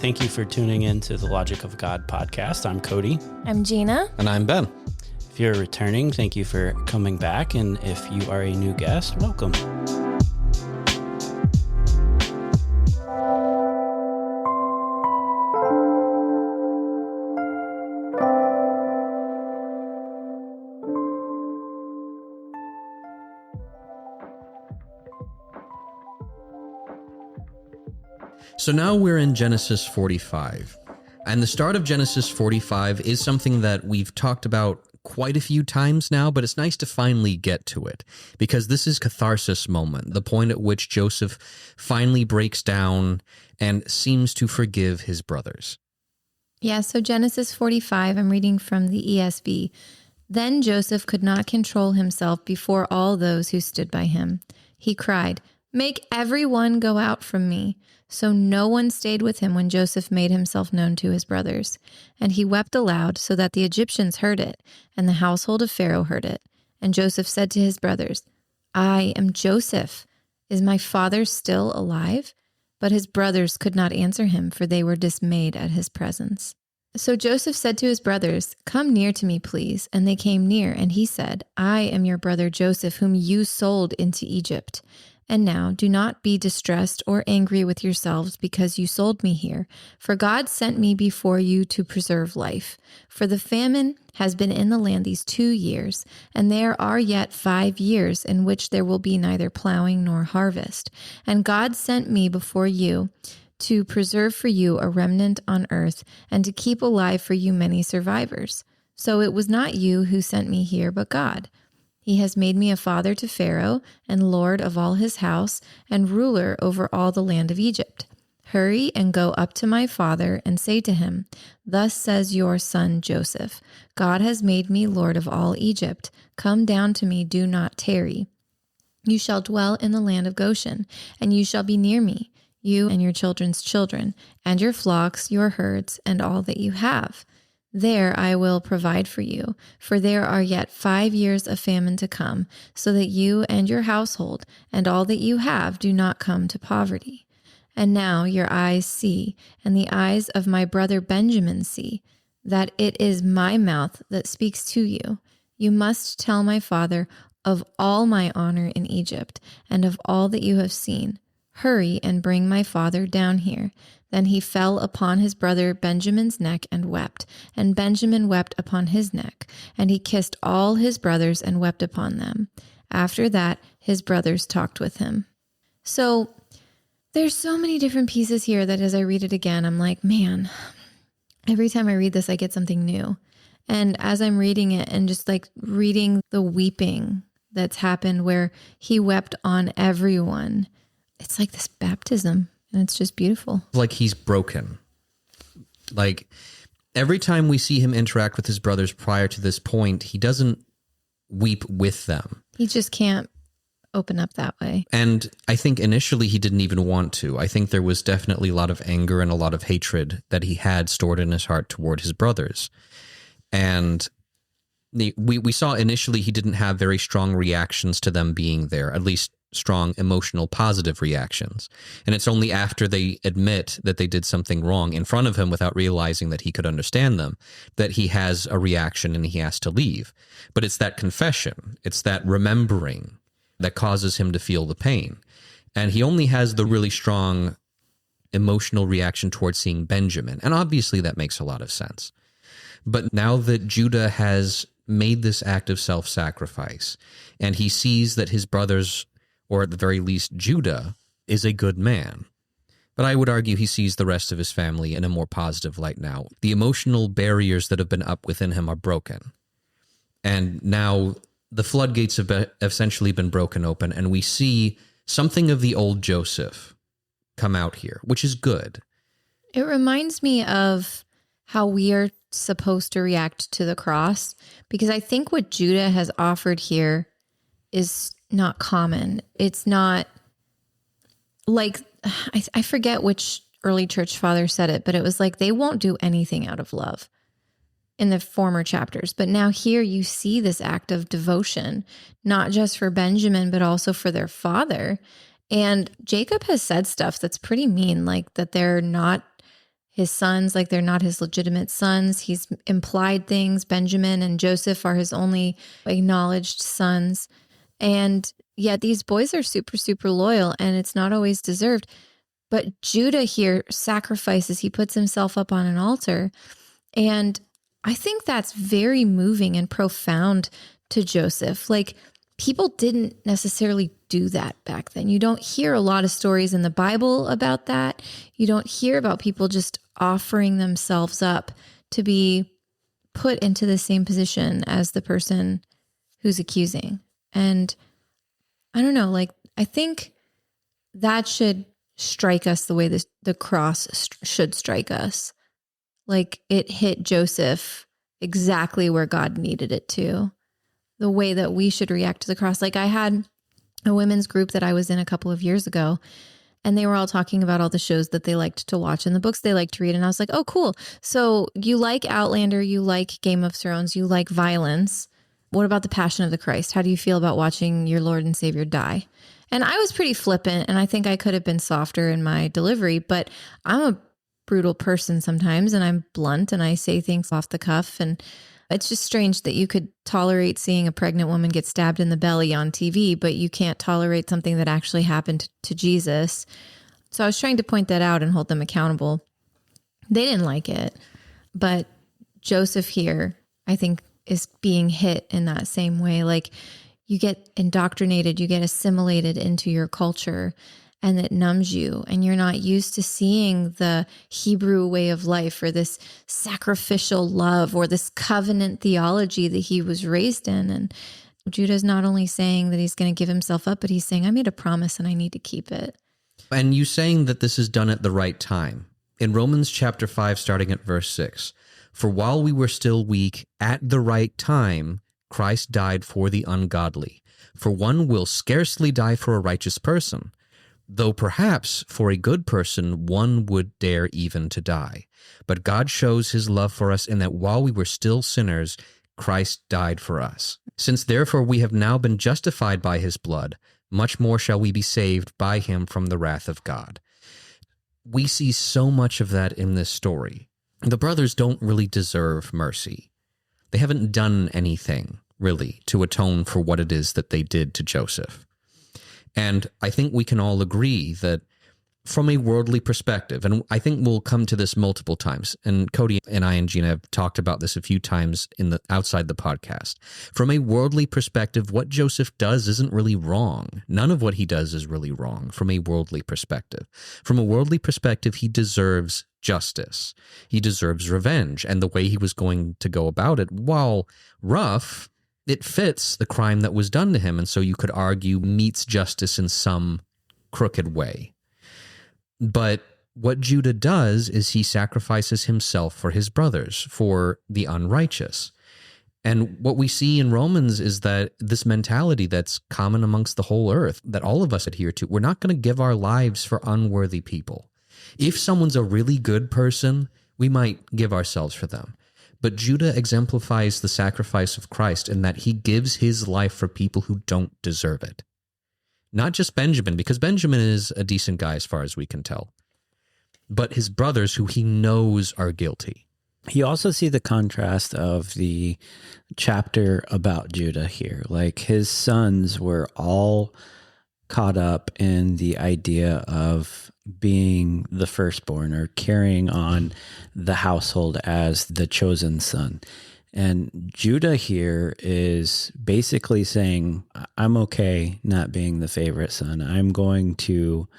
Thank you for tuning in to the Logic of God podcast. I'm Cody. I'm Gina. And I'm Ben. If you're returning, thank you for coming back. And if you are a new guest, welcome. So now we're in Genesis 45. And the start of Genesis 45 is something that we've talked about quite a few times now, but it's nice to finally get to it, because this is catharsis moment, the point at which Joseph finally breaks down and seems to forgive his brothers. Yeah, so Genesis 45, I'm reading from the ESV. Then Joseph could not control himself before all those who stood by him. He cried, "Make everyone go out from me." So no one stayed with him when Joseph made himself known to his brothers. And he wept aloud so that the Egyptians heard it, and the household of Pharaoh heard it. And Joseph said to his brothers, "I am Joseph. Is my father still alive?" But his brothers could not answer him, for they were dismayed at his presence. So Joseph said to his brothers, "Come near to me, please." And they came near, and he said, "I am your brother Joseph, whom you sold into Egypt. And now do not be distressed or angry with yourselves because you sold me here, for God sent me before you to preserve life. For the famine has been in the land these 2 years, and there are yet 5 years in which there will be neither plowing nor harvest. And God sent me before you to preserve for you a remnant on earth, and to keep alive for you many survivors. So it was not you who sent me here, but God. He has made me a father to Pharaoh, and lord of all his house, and ruler over all the land of Egypt. Hurry and go up to my father and say to him, 'Thus says your son Joseph, God has made me lord of all Egypt. Come down to me, do not tarry. You shall dwell in the land of Goshen, and you shall be near me, you and your children's children, and your flocks, your herds, and all that you have. There I will provide for you, for there are yet 5 years of famine to come, so that you and your household and all that you have do not come to poverty. And now your eyes see, and the eyes of my brother Benjamin see, that it is my mouth that speaks to you. You must tell my father of all my honor in Egypt, and of all that you have seen. Hurry and bring my father down here." Then he fell upon his brother Benjamin's neck and wept, and Benjamin wept upon his neck, and he kissed all his brothers and wept upon them. After that, his brothers talked with him. So there's so many different pieces here that as I read it again, I'm like, man, every time I read this, I get something new. And as I'm reading it and just like reading the weeping that's happened where he wept on everyone, it's like this baptism. And it's just beautiful. Like he's broken. Like every time we see him interact with his brothers prior to this point, he doesn't weep with them. He just can't open up that way. And I think initially he didn't even want to. I think there was definitely a lot of anger and a lot of hatred that he had stored in his heart toward his brothers. And we saw initially he didn't have very strong reactions to them being there, at least strong emotional positive reactions. And it's only after they admit that they did something wrong in front of him without realizing that he could understand them that he has a reaction and he has to leave. But it's that confession, it's that remembering that causes him to feel the pain. And he only has the really strong emotional reaction towards seeing Benjamin. And obviously that makes a lot of sense. But now that Judah has made this act of self-sacrifice and he sees that his brothers, or at the very least Judah, is a good man. But I would argue he sees the rest of his family in a more positive light now. The emotional barriers that have been up within him are broken. And now the floodgates have essentially been broken open, and we see something of the old Joseph come out here, which is good. It reminds me of how we are supposed to react to the cross, because I think what Judah has offered here is not common. It's not like, I forget which early church father said it, but it was like, they won't do anything out of love in the former chapters. But now here you see this act of devotion, not just for Benjamin, but also for their father. And Jacob has said stuff that's pretty mean, like that they're not his sons like they're not his legitimate sons. He's implied things. Benjamin and Joseph are his only acknowledged sons. And yet these boys are super, super loyal, and it's not always deserved. But Judah here sacrifices. He puts himself up on an altar. And I think that's very moving and profound to Joseph. Like, people didn't necessarily do that back then. You don't hear a lot of stories in the Bible about that. You don't hear about people just offering themselves up to be put into the same position as the person who's accusing. And I don't know, like, I think that should strike us the way the cross should strike us. Like, it hit Joseph exactly where God needed it to. The way that we should react to the cross. Like, I had a women's group that I was in a couple of years ago, and they were all talking about all the shows that they liked to watch and the books they liked to read. And I was like, oh, cool. So you like Outlander, you like Game of Thrones, you like violence. What about the Passion of the Christ? How do you feel about watching your Lord and Savior die? And I was pretty flippant, and I think I could have been softer in my delivery, but I'm a brutal person sometimes, and I'm blunt, and I say things off the cuff. And it's just strange that you could tolerate seeing a pregnant woman get stabbed in the belly on TV, but you can't tolerate something that actually happened to Jesus. So I was trying to point that out and hold them accountable. They didn't like it, but Joseph here, I think, is being hit in that same way. Like, you get indoctrinated, you get assimilated into your culture, and it numbs you, and you're not used to seeing the Hebrew way of life or this sacrificial love or this covenant theology that he was raised in. And Judah's not only saying that he's going to give himself up, but he's saying, I made a promise and I need to keep it. And you saying that this is done at the right time. In Romans chapter 5, starting at verse 6, for while we were still weak, at the right time, Christ died for the ungodly. For one will scarcely die for a righteous person, though perhaps for a good person one would dare even to die. But God shows his love for us in that while we were still sinners, Christ died for us. Since therefore we have now been justified by his blood, much more shall we be saved by him from the wrath of God. We see so much of that in this story. The brothers don't really deserve mercy. They haven't done anything, really, to atone for what it is that they did to Joseph. And I think we can all agree that from a worldly perspective, and I think we'll come to this multiple times, and Cody and I and Gina have talked about this a few times outside the podcast. From a worldly perspective, what Joseph does isn't really wrong. None of what he does is really wrong from a worldly perspective. From a worldly perspective, he deserves justice. He deserves revenge, and the way he was going to go about it, while rough, it fits the crime that was done to him, and so you could argue meets justice in some crooked way. But what Judah does is he sacrifices himself for his brothers, for the unrighteous. And what we see in Romans is that this mentality that's common amongst the whole earth, that all of us adhere to, we're not going to give our lives for unworthy people. If someone's a really good person, we might give ourselves for them. But Judah exemplifies the sacrifice of Christ in that he gives his life for people who don't deserve it. Not just Benjamin, because Benjamin is a decent guy as far as we can tell, but his brothers who he knows are guilty. You also see the contrast of the chapter about Judah here. Like, his sons were all caught up in the idea of being the firstborn or carrying on the household as the chosen son. And Judah here is basically saying, I'm okay not being the favorite son. I'm going to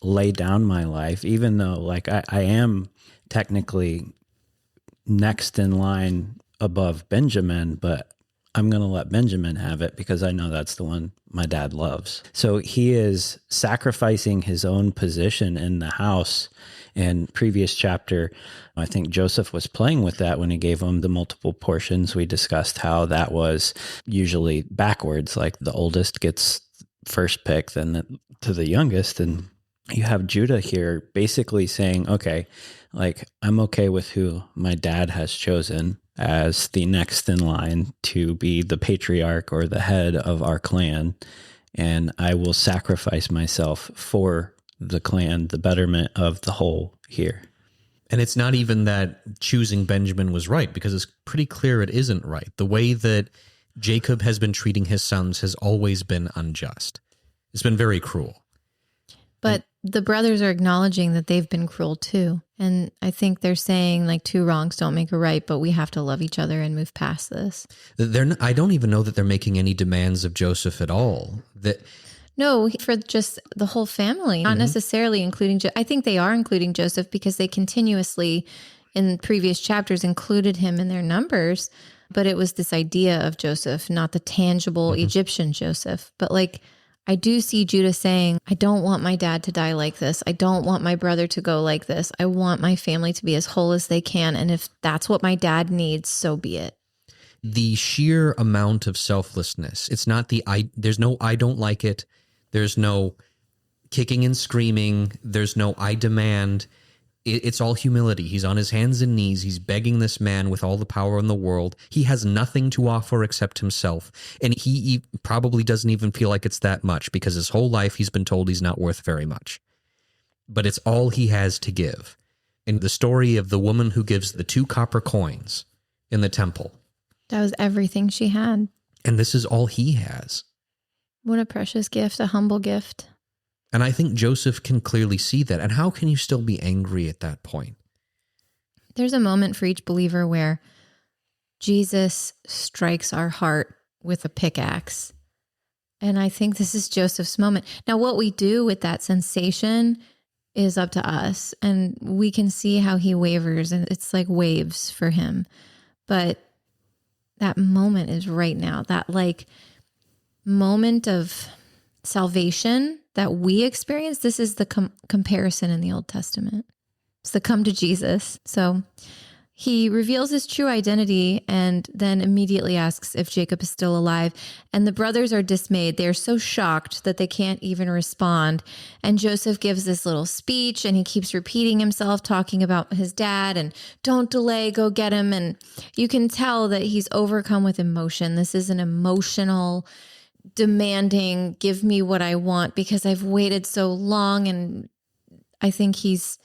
lay down my life, even though like I am technically next in line above Benjamin, but I'm going to let Benjamin have it because I know that's the one my dad loves. So he is sacrificing his own position in the house. In previous chapter, I think Joseph was playing with that when he gave him the multiple portions. We discussed how that was usually backwards, like the oldest gets first pick, then to the youngest. And you have Judah here basically saying, okay, like I'm okay with who my dad has chosen as the next in line to be the patriarch or the head of our clan, and I will sacrifice myself for the clan, the betterment of the whole here. And it's not even that choosing Benjamin was right, because it's pretty clear it isn't right. The way that Jacob has been treating his sons has always been unjust. It's been very cruel. But the brothers are acknowledging that they've been cruel too. And I think they're saying like two wrongs don't make a right, but we have to love each other and move past this. I don't even know that they're making any demands of Joseph at all. No, for just the whole family, not necessarily including, I think they are including Joseph because they continuously in previous chapters included him in their numbers, but it was this idea of Joseph, not the tangible Egyptian Joseph. But like, I do see Judah saying, I don't want my dad to die like this. I don't want my brother to go like this. I want my family to be as whole as they can. And if that's what my dad needs, so be it. The sheer amount of selflessness, it's not there's no, I don't like it. There's no kicking and screaming. There's no, I demand. It's all humility. He's on his hands and knees. He's begging this man with all the power in the world. He has nothing to offer except himself. And he probably doesn't even feel like it's that much because his whole life he's been told he's not worth very much. But it's all he has to give. And the story of the woman who gives the 2 copper coins in the temple. That was everything she had. And this is all he has. What a precious gift, a humble gift. And I think Joseph can clearly see that. And how can you still be angry at that point? There's a moment for each believer where Jesus strikes our heart with a pickaxe. And I think this is Joseph's moment. Now, what we do with that sensation is up to us. And we can see how he wavers, and it's like waves for him. But that moment is right now. That like moment of salvation that we experience, this is the comparison in the Old Testament. It's the come to Jesus. So he reveals his true identity and then immediately asks if Jacob is still alive. And the brothers are dismayed. They're so shocked that they can't even respond. And Joseph gives this little speech and he keeps repeating himself, talking about his dad and don't delay, go get him. And you can tell that he's overcome with emotion. This is an emotional, demanding, give me what I want because I've waited so long. And I think he's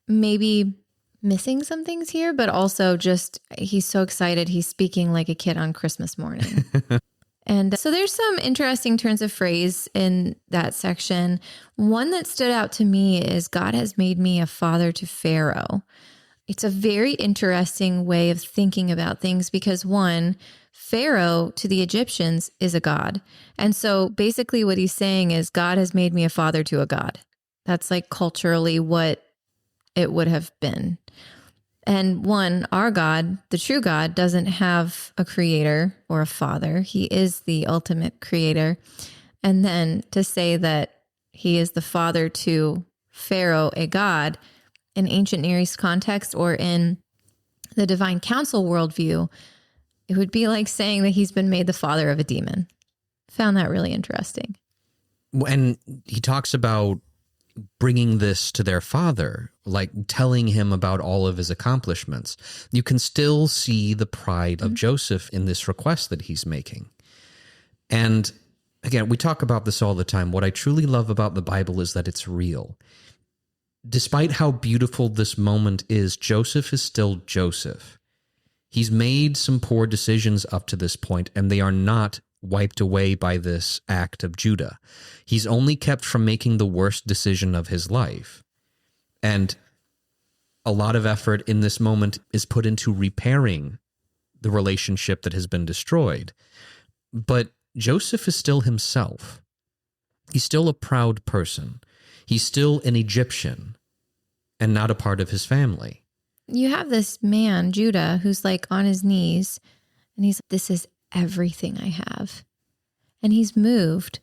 maybe missing some things here, but also just he's so excited. He's speaking like a kid on Christmas morning. And so there's some interesting turns of phrase in that section. One that stood out to me is God has made me a father to Pharaoh. It's a very interesting way of thinking about things because one, Pharaoh to the Egyptians is a god. And so basically what he's saying is God has made me a father to a god. That's like culturally what it would have been. And one, our God, the true God, doesn't have a creator or a father. He is the ultimate creator. And then to say that he is the father to Pharaoh, a god, in ancient Near East context or in the divine council worldview, it would be like saying that he's been made the father of a demon. Found that really interesting. And he talks about bringing this to their father, like telling him about all of his accomplishments. You can still see the pride of Joseph in this request that he's making. And again, we talk about this all the time. What I truly love about the Bible is that it's real. Despite how beautiful this moment is, Joseph is still Joseph. He's made some poor decisions up to this point, and they are not wiped away by this act of Judah. He's only kept from making the worst decision of his life. And a lot of effort in this moment is put into repairing the relationship that has been destroyed. But Joseph is still himself. He's still a proud person. He's still an Egyptian and not a part of his family. You have this man, Judah, who's like on his knees and he's, this is everything I have. And he's moved,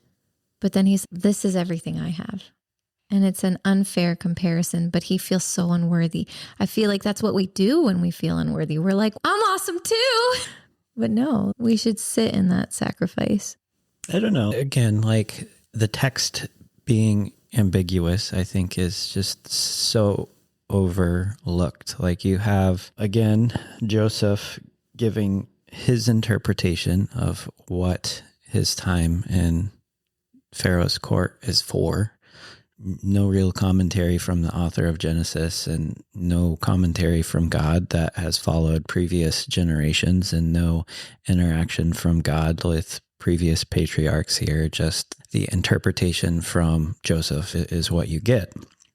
but then this is everything I have. And it's an unfair comparison, but he feels so unworthy. I feel like that's what we do when we feel unworthy. We're like, I'm awesome too. But no, we should sit in that sacrifice. I don't know. Again, like the text being ambiguous, I think is just so overlooked. Like you have, again, Joseph giving his interpretation of what his time in Pharaoh's court is for. no real commentary from the author of Genesis and no commentary from God that has followed previous generations, and no interaction from God with previous patriarchs here. Just the interpretation from Joseph is what you get.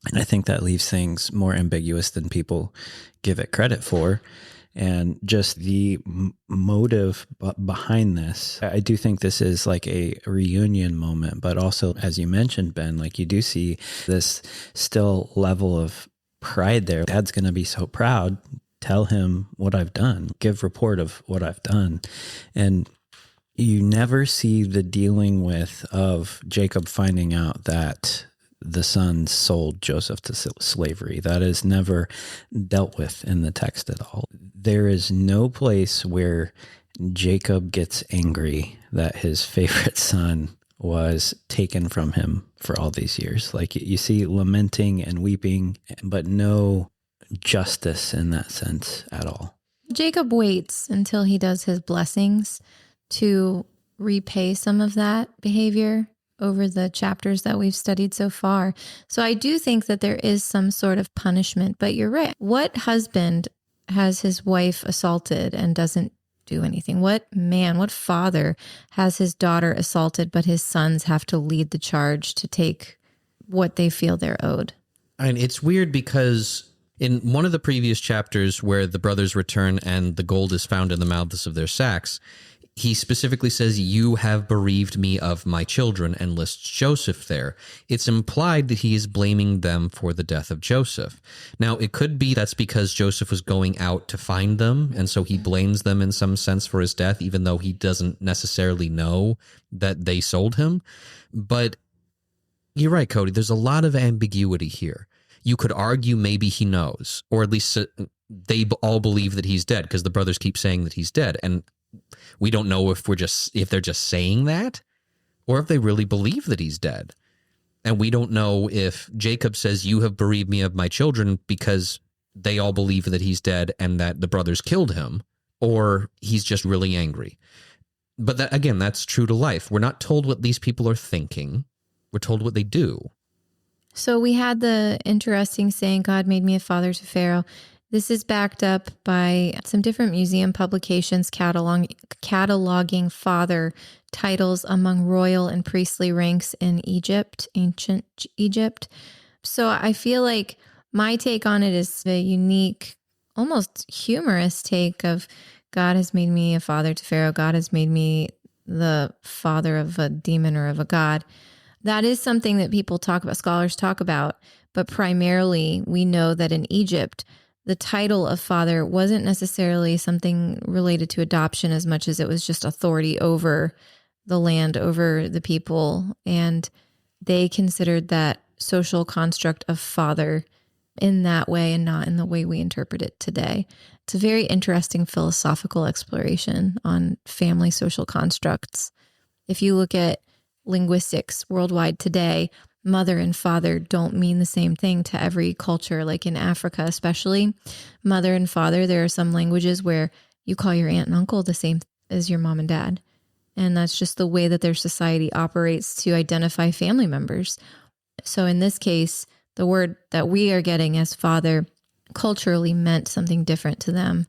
And I think that leaves things more ambiguous than people give it credit for. And just the motive behind this, I do think this is like a reunion moment, but also, as you mentioned, Ben, like you do see this still level of pride there. Dad's going to be so proud. Tell him what I've done, give report of what I've done. And you never see the dealing with of Jacob finding out that the sons sold Joseph to slavery. That is never dealt with in the text at all. There is no place where Jacob gets angry that his favorite son was taken from him for all these years. Like you see lamenting and weeping, but no justice in that sense at all. Jacob waits until he does his blessings to repay some of that behavior over the chapters that we've studied so far. So I do think that there is some sort of punishment, but you're right. What husband has his wife assaulted and doesn't do anything? What man, what father has his daughter assaulted, but his sons have to lead the charge to take what they feel they're owed? And it's weird because in one of the previous chapters where the brothers return and the gold is found in the mouths of their sacks, he specifically says, "You have bereaved me of my children," and lists Joseph there. It's implied that he is blaming them for the death of Joseph. Now, it could be that's because Joseph was going out to find them, and so he blames them in some sense for his death, even though he doesn't necessarily know that they sold him. But you're right, Cody. There's a lot of ambiguity here. You could argue maybe he knows, or at least they all believe that he's dead because the brothers keep saying that he's dead. And we don't know if they're just saying that or if they really believe that he's dead. And we don't know if Jacob says, "You have bereaved me of my children," because they all believe that he's dead and that the brothers killed him, or he's just really angry. But that, again, that's true to life. We're not told what these people are thinking. We're told what they do. So we had the interesting saying, "God made me a father to Pharaoh." This is backed up by some different museum publications cataloging father titles among royal and priestly ranks in Egypt, ancient Egypt. So I feel like my take on it is a unique, almost humorous take of God has made me a father to Pharaoh. God has made me the father of a demon or of a god. That is something that people talk about, scholars talk about, but primarily we know that in Egypt, the title of father wasn't necessarily something related to adoption as much as it was just authority over the land, over the people. And they considered that social construct of father in that way and not in the way we interpret it today. It's a very interesting philosophical exploration on family social constructs. If you look at linguistics worldwide today, mother and father don't mean the same thing to every culture. Like in Africa, especially, mother and father, there are some languages where you call your aunt and uncle the same as your mom and dad. And that's just the way that their society operates to identify family members. So in this case, the word that we are getting as father culturally meant something different to them.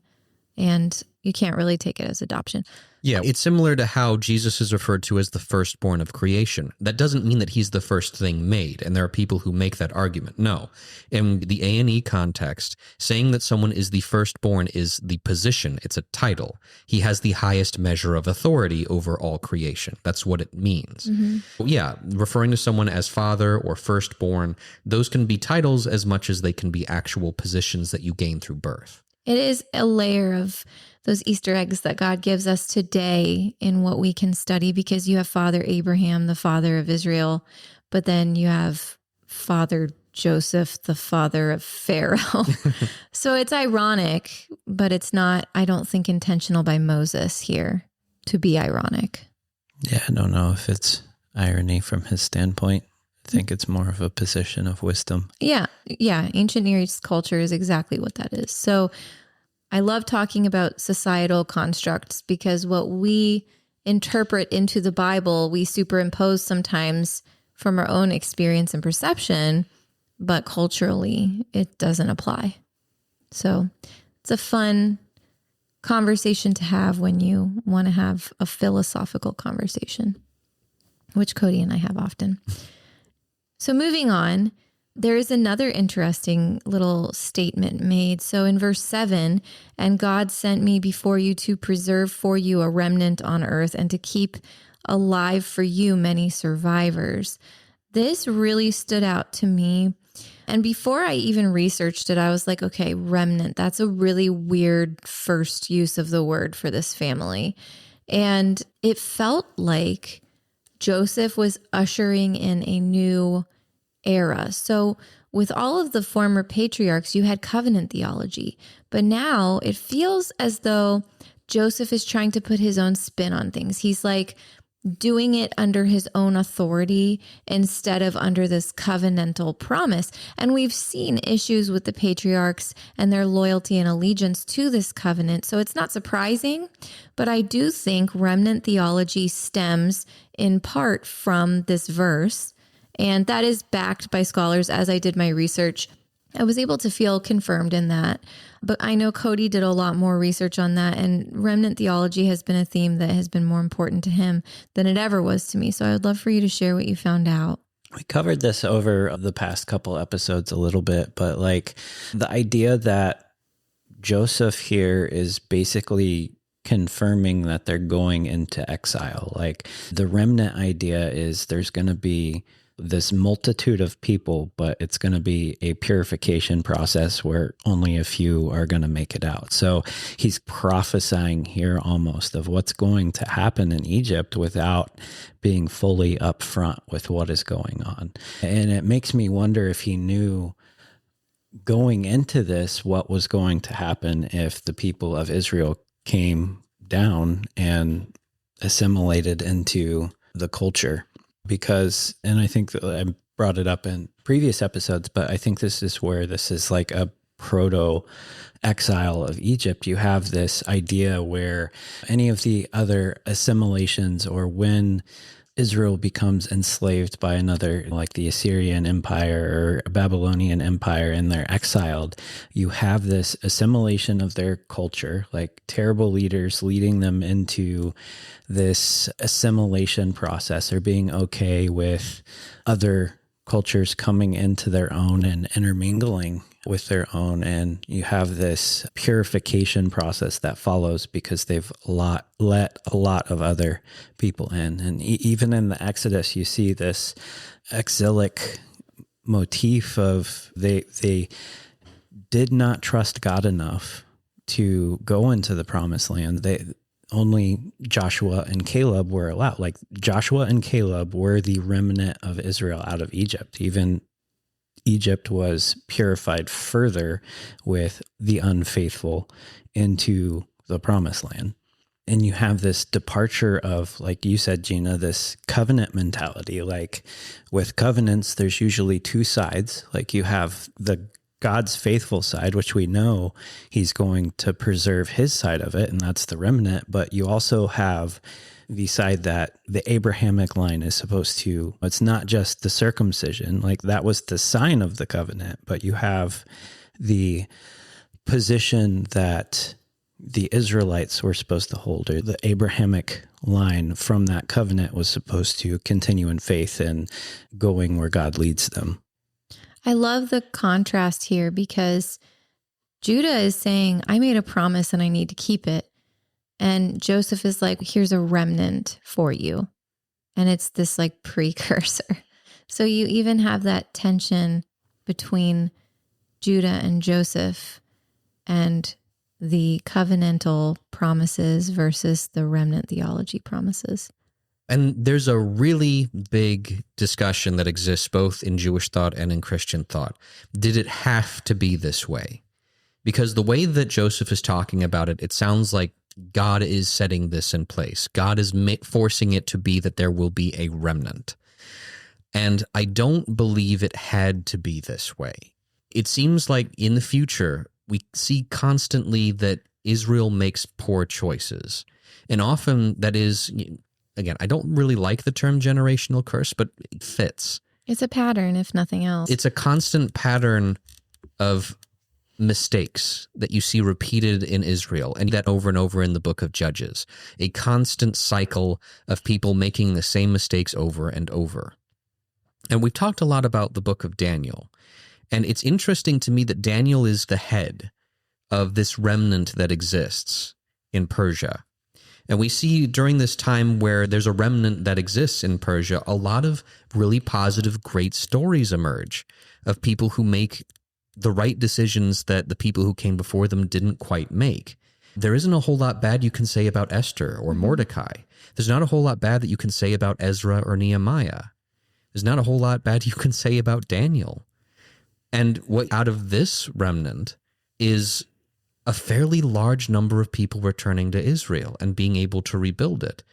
And you can't really take it as adoption. Yeah, it's similar to how Jesus is referred to as the firstborn of creation. That doesn't mean that he's the first thing made, and there are people who make that argument. No. In the A&E context, saying that someone is the firstborn is the position. It's a title. He has the highest measure of authority over all creation. That's what it means. Mm-hmm. Yeah, referring to someone as father or firstborn, those can be titles as much as they can be actual positions that you gain through birth. It is a layer of those Easter eggs that God gives us today in what we can study, because you have Father Abraham, the father of Israel, but then you have Father Joseph, the father of Pharaoh. So it's ironic, but it's not, I don't think, intentional by Moses here to be ironic. Yeah, I don't know if it's irony from his standpoint. I think it's more of a position of wisdom. Yeah. Ancient Near East culture is exactly what that is. So I love talking about societal constructs, because what we interpret into the Bible, we superimpose sometimes from our own experience and perception, but culturally it doesn't apply. So it's a fun conversation to have when you want to have a philosophical conversation, which Cody and I have often. So moving on, there is another interesting little statement made. So in verse 7, and God sent me before you to preserve for you a remnant on earth and to keep alive for you many survivors. This really stood out to me. And before I even researched it, I was like, okay, remnant, that's a really weird first use of the word for this family. And it felt like Joseph was ushering in a new era. So with all of the former patriarchs, you had covenant theology, but now it feels as though Joseph is trying to put his own spin on things. He's like doing it under his own authority instead of under this covenantal promise. And we've seen issues with the patriarchs and their loyalty and allegiance to this covenant. So it's not surprising, but I do think remnant theology stems in part from this verse. And that is backed by scholars. As I did my research, I was able to feel confirmed in that. But I know Cody did a lot more research on that, and remnant theology has been a theme that has been more important to him than it ever was to me. So I would love for you to share what you found out. We covered this over the past couple episodes a little bit, but like the idea that Joseph here is basically confirming that they're going into exile. Like the remnant idea is there's going to be this multitude of people, but it's going to be a purification process where only a few are going to make it out. So he's prophesying here almost of what's going to happen in Egypt without being fully upfront with what is going on. And it makes me wonder if he knew going into this what was going to happen if the people of Israel came down and assimilated into the culture. Because, and I think that I brought it up in previous episodes, but I think this is where this is like a proto exile of Egypt. You have this idea where any of the other assimilations, or when Israel becomes enslaved by another, like the Assyrian Empire or Babylonian Empire, and they're exiled, you have this assimilation of their culture, like terrible leaders leading them into this assimilation process, or being okay with other cultures coming into their own and intermingling with their own. And you have this purification process that follows because they've let a lot of other people in. And even in the Exodus, you see this exilic motif of they did not trust God enough to go into the promised land. Only Joshua and Caleb were allowed. Like Joshua and Caleb were the remnant of Israel out of Egypt. Even Egypt was purified further with the unfaithful into the promised land. And you have this departure of, like you said, Gina, this covenant mentality. Like with covenants, there's usually two sides. Like you have the God's faithful side, which we know he's going to preserve his side of it, and that's the remnant. But you also have the side that the Abrahamic line is supposed to, it's not just the circumcision, like that was the sign of the covenant, but you have the position that the Israelites were supposed to hold, or the Abrahamic line from that covenant was supposed to continue in faith and going where God leads them. I love the contrast here because Judah is saying, I made a promise and I need to keep it. And Joseph is like, here's a remnant for you. And it's this like precursor. So you even have that tension between Judah and Joseph and the covenantal promises versus the remnant theology promises. And there's a really big discussion that exists both in Jewish thought and in Christian thought. Did it have to be this way? Because the way that Joseph is talking about it, it sounds like God is setting this in place. God is forcing it to be that there will be a remnant. And I don't believe it had to be this way. It seems like in the future, we see constantly that Israel makes poor choices. And often that is again, I don't really like the term generational curse, but it fits. It's a pattern, if nothing else. It's a constant pattern of mistakes that you see repeated in Israel, and that over and over in the book of Judges. A constant cycle of people making the same mistakes over and over. And we've talked a lot about the book of Daniel. And it's interesting to me that Daniel is the head of this remnant that exists in Persia. And we see during this time where there's a remnant that exists in Persia, a lot of really positive, great stories emerge of people who make the right decisions that the people who came before them didn't quite make. There isn't a whole lot bad you can say about Esther or Mordecai. There's not a whole lot bad that you can say about Ezra or Nehemiah. There's not a whole lot bad you can say about Daniel. And what out of this remnant is a fairly large number of people returning to Israel and being able to rebuild it.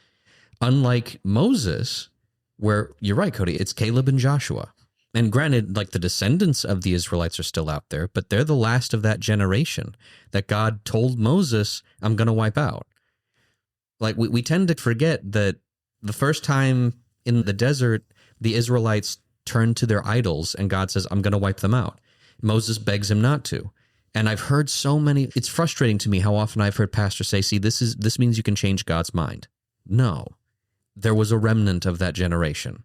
Unlike Moses, where you're right, Cody, it's Caleb and Joshua. And granted, like the descendants of the Israelites are still out there, but they're the last of that generation that God told Moses, I'm going to wipe out. Like we tend to forget that the first time in the desert, the Israelites turned to their idols and God says, I'm going to wipe them out. Moses begs him not to. And I've heard so many, it's frustrating to me how often I've heard pastors say, see, this means you can change God's mind. No, there was a remnant of that generation.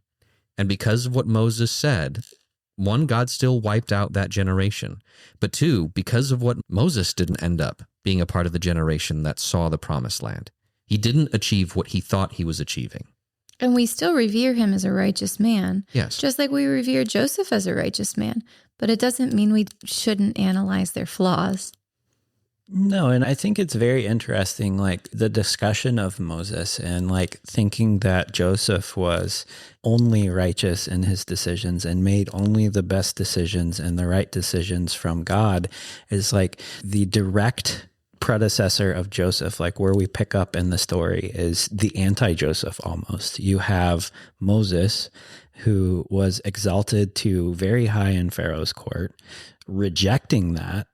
And because of what Moses said, one, God still wiped out that generation. But two, because of what Moses didn't end up being a part of the generation that saw the promised land. He didn't achieve what he thought he was achieving. And we still revere him as a righteous man. Yes. Just like we revere Joseph as a righteous man. But it doesn't mean we shouldn't analyze their flaws. No, and I think it's very interesting, like the discussion of Moses and like thinking that Joseph was only righteous in his decisions and made only the best decisions and the right decisions from God is like the direct predecessor of Joseph, like where we pick up in the story is the anti-Joseph almost. You have Moses, who was exalted to very high in Pharaoh's court, rejecting that,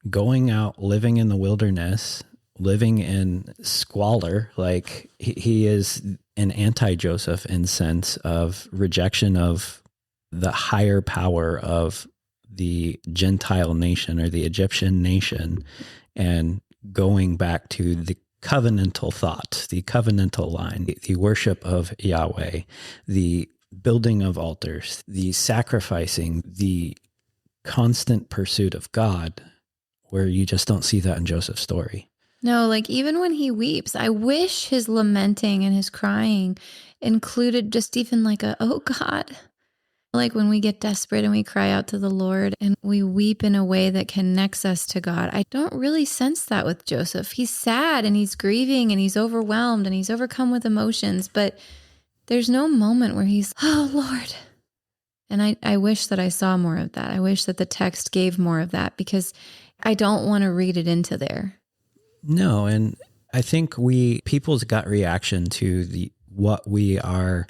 going out, living in the wilderness, living in squalor. Like he is an anti-Joseph in sense of rejection of the higher power of the Gentile nation or the Egyptian nation and going back to the covenantal thought, the covenantal line, the worship of Yahweh, the building of altars, the sacrificing, the constant pursuit of God, where you just don't see that in Joseph's story. No, like even when he weeps, I wish his lamenting and his crying included just even like oh God. Like when we get desperate and we cry out to the Lord and we weep in a way that connects us to God. I don't really sense that with Joseph. He's sad and he's grieving and he's overwhelmed and he's overcome with emotions, but there's no moment where he's, oh Lord. And I wish that I saw more of that. I wish that the text gave more of that because I don't want to read it into there. No, and I think people's gut reaction to what we are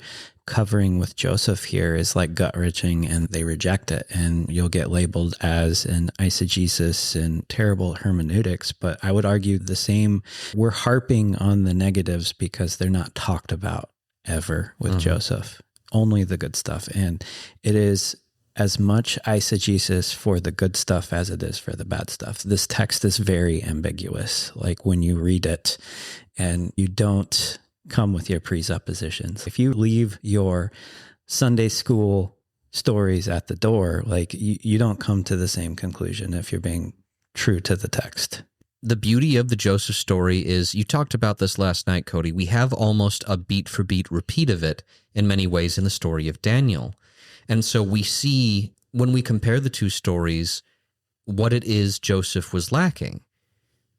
covering with Joseph here is like gut-wrenching, and they reject it, and you'll get labeled as an eisegesis and terrible hermeneutics. But I would argue the same. We're harping on the negatives because they're not talked about ever with Joseph. Only the good stuff, and it is as much eisegesis for the good stuff as it is for the bad stuff. This text is very ambiguous. Like when you read it, and you don't come with your presuppositions. If you leave your Sunday school stories at the door, like you don't come to the same conclusion if you're being true to the text. The beauty of the Joseph story is, you talked about this last night, Cody, we have almost a beat for beat repeat of it in many ways in the story of Daniel. And so we see, when we compare the two stories, what it is Joseph was lacking.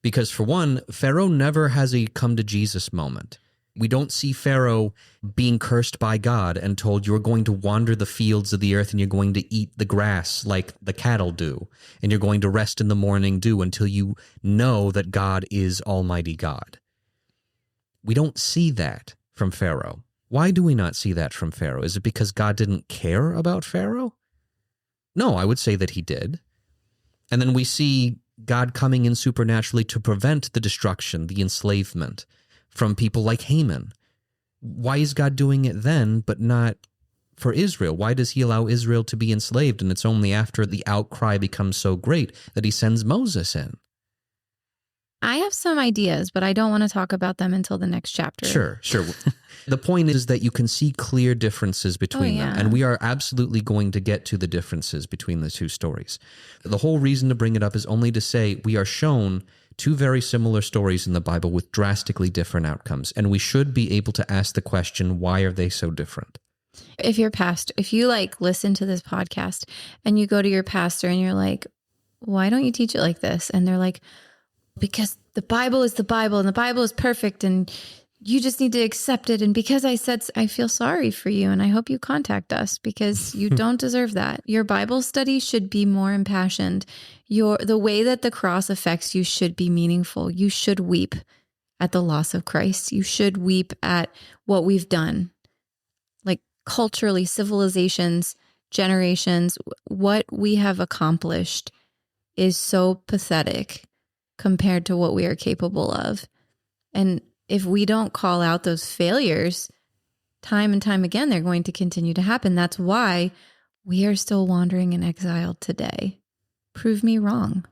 Because for one, Pharaoh never has a come to Jesus moment. We don't see Pharaoh being cursed by God and told you're going to wander the fields of the earth and you're going to eat the grass like the cattle do, and you're going to rest in the morning dew until you know that God is Almighty God. We don't see that from Pharaoh. Why do we not see that from Pharaoh? Is it because God didn't care about Pharaoh? No, I would say that he did. And then we see God coming in supernaturally to prevent the destruction, the enslavement, from people like Haman. why is God doing it then, but not for Israel? Why does he allow Israel to be enslaved? And it's only after the outcry becomes so great that he sends Moses in. I have some ideas, but I don't want to talk about them until the next chapter. Sure. The point is that you can see clear differences between them, and we are absolutely going to get to the differences between the two stories. The whole reason to bring it up is only to say we are shown two very similar stories in the Bible with drastically different outcomes, and we should be able to ask the question, why are they so different? If you listen to this podcast and you go to your pastor and you're like, why don't you teach it like this? And they're like, because the Bible is the Bible and the Bible is perfect and you just need to accept it. And because I feel sorry for you and I hope you contact us because you don't deserve that. Your Bible study should be more impassioned. The way that the cross affects you should be meaningful. You should weep at the loss of Christ. You should weep at what we've done. Like culturally, civilizations, generations, what we have accomplished is so pathetic compared to what we are capable of. And if we don't call out those failures time and time again, they're going to continue to happen. That's why we are still wandering in exile today. Prove me wrong.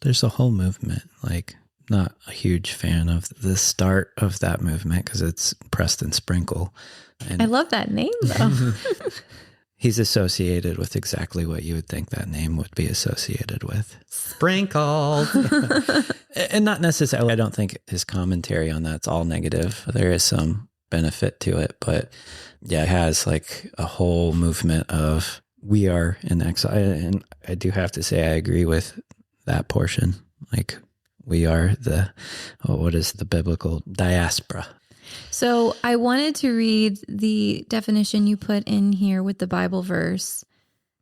There's a whole movement, not a huge fan of the start of that movement because it's Preston Sprinkle. And I love that name though. he's associated with exactly what you would think that name would be associated with. Sprinkled. And not necessarily, I don't think his commentary on that's all negative. There is some benefit to it, but yeah, it has a whole movement of we are in exile. And I do have to say, I agree with that portion. We are what is the biblical diaspora? So I wanted to read the definition you put in here with the Bible verse,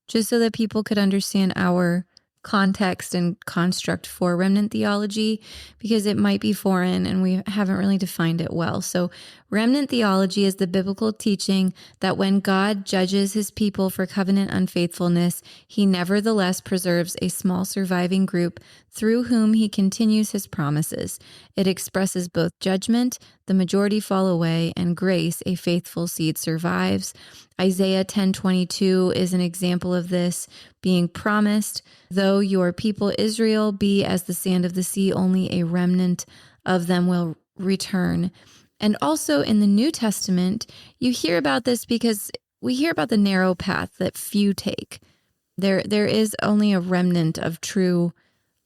just so that people could understand our context and construct for remnant theology, because it might be foreign and we haven't really defined it well. So remnant theology is the biblical teaching that when God judges his people for covenant unfaithfulness, he nevertheless preserves a small surviving group through whom he continues his promises. It expresses both judgment, the majority fall away, and grace, a faithful seed survives. Isaiah 10:22 is an example of this being promised. Though your people Israel be as the sand of the sea, only a remnant of them will return. And also in the New Testament, you hear about this because we hear about the narrow path that few take. There is only a remnant of true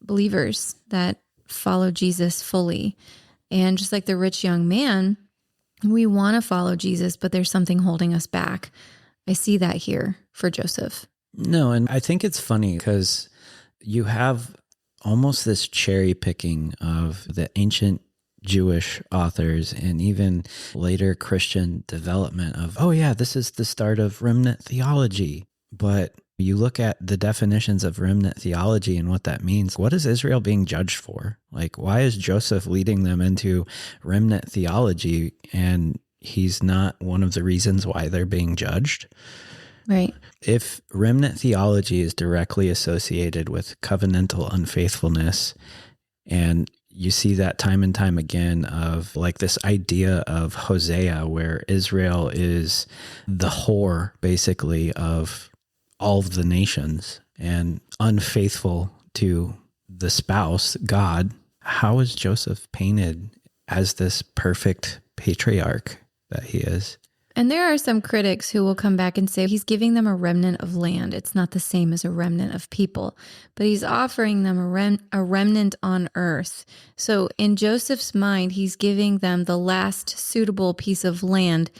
believers that follow Jesus fully. And just like the rich young man, we want to follow Jesus, but there's something holding us back. I see that here for Joseph. No, and I think it's funny because you have almost this cherry picking of the ancient Jewish authors and even later Christian development of, oh yeah, this is the start of remnant theology. But you look at the definitions of remnant theology and what that means. What is Israel being judged for? Why is Joseph leading them into remnant theology and he's not one of the reasons why they're being judged? Right. If remnant theology is directly associated with covenantal unfaithfulness, and you see that time and time again of this idea of Hosea, where Israel is the whore basically of all of the nations and unfaithful to the spouse, God, how is Joseph painted as this perfect patriarch that he is? And there are some critics who will come back and say he's giving them a remnant of land. It's not the same as a remnant of people, but he's offering them a remnant on earth. So in Joseph's mind, he's giving them the last suitable piece of land,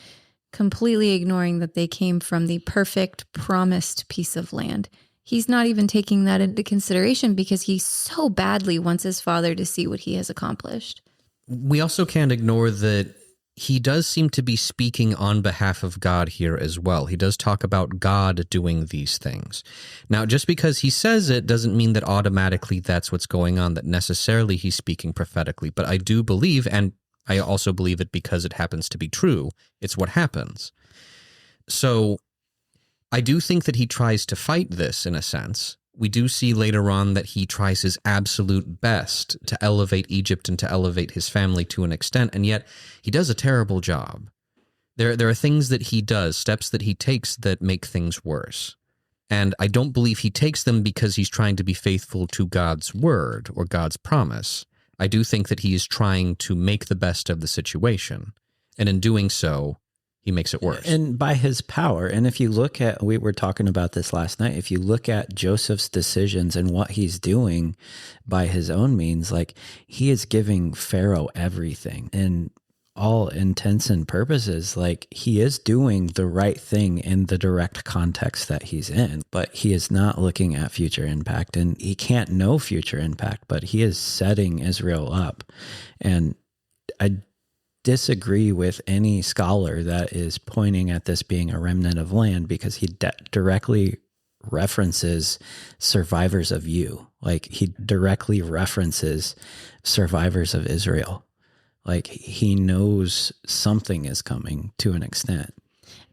completely ignoring that they came from the perfect promised piece of land. He's not even taking that into consideration because he so badly wants his father to see what he has accomplished. We also can't ignore that he does seem to be speaking on behalf of God here as well. He does talk about God doing these things. Now, just because he says it doesn't mean that automatically that's what's going on, that necessarily he's speaking prophetically. But I do believe, and I also believe it because it happens to be true, it's what happens. So I do think that he tries to fight this in a sense. We do see later on that he tries his absolute best to elevate Egypt and to elevate his family to an extent, and yet he does a terrible job. There are things that he does, steps that he takes that make things worse. And I don't believe he takes them because he's trying to be faithful to God's word or God's promise. I do think that he is trying to make the best of the situation. And in doing so, he makes it worse. And by his power. And if you look at, we were talking about this last night, if you look at Joseph's decisions and what he's doing by his own means, like he is giving Pharaoh everything. And all intents and purposes, like he is doing the right thing in the direct context that he's in, but he is not looking at future impact, and he can't know future impact, but he is setting Israel up. And I disagree with any scholar that is pointing at this being a remnant of land, because he directly references survivors of you. Like he directly references survivors of Israel. Like he knows something is coming to an extent.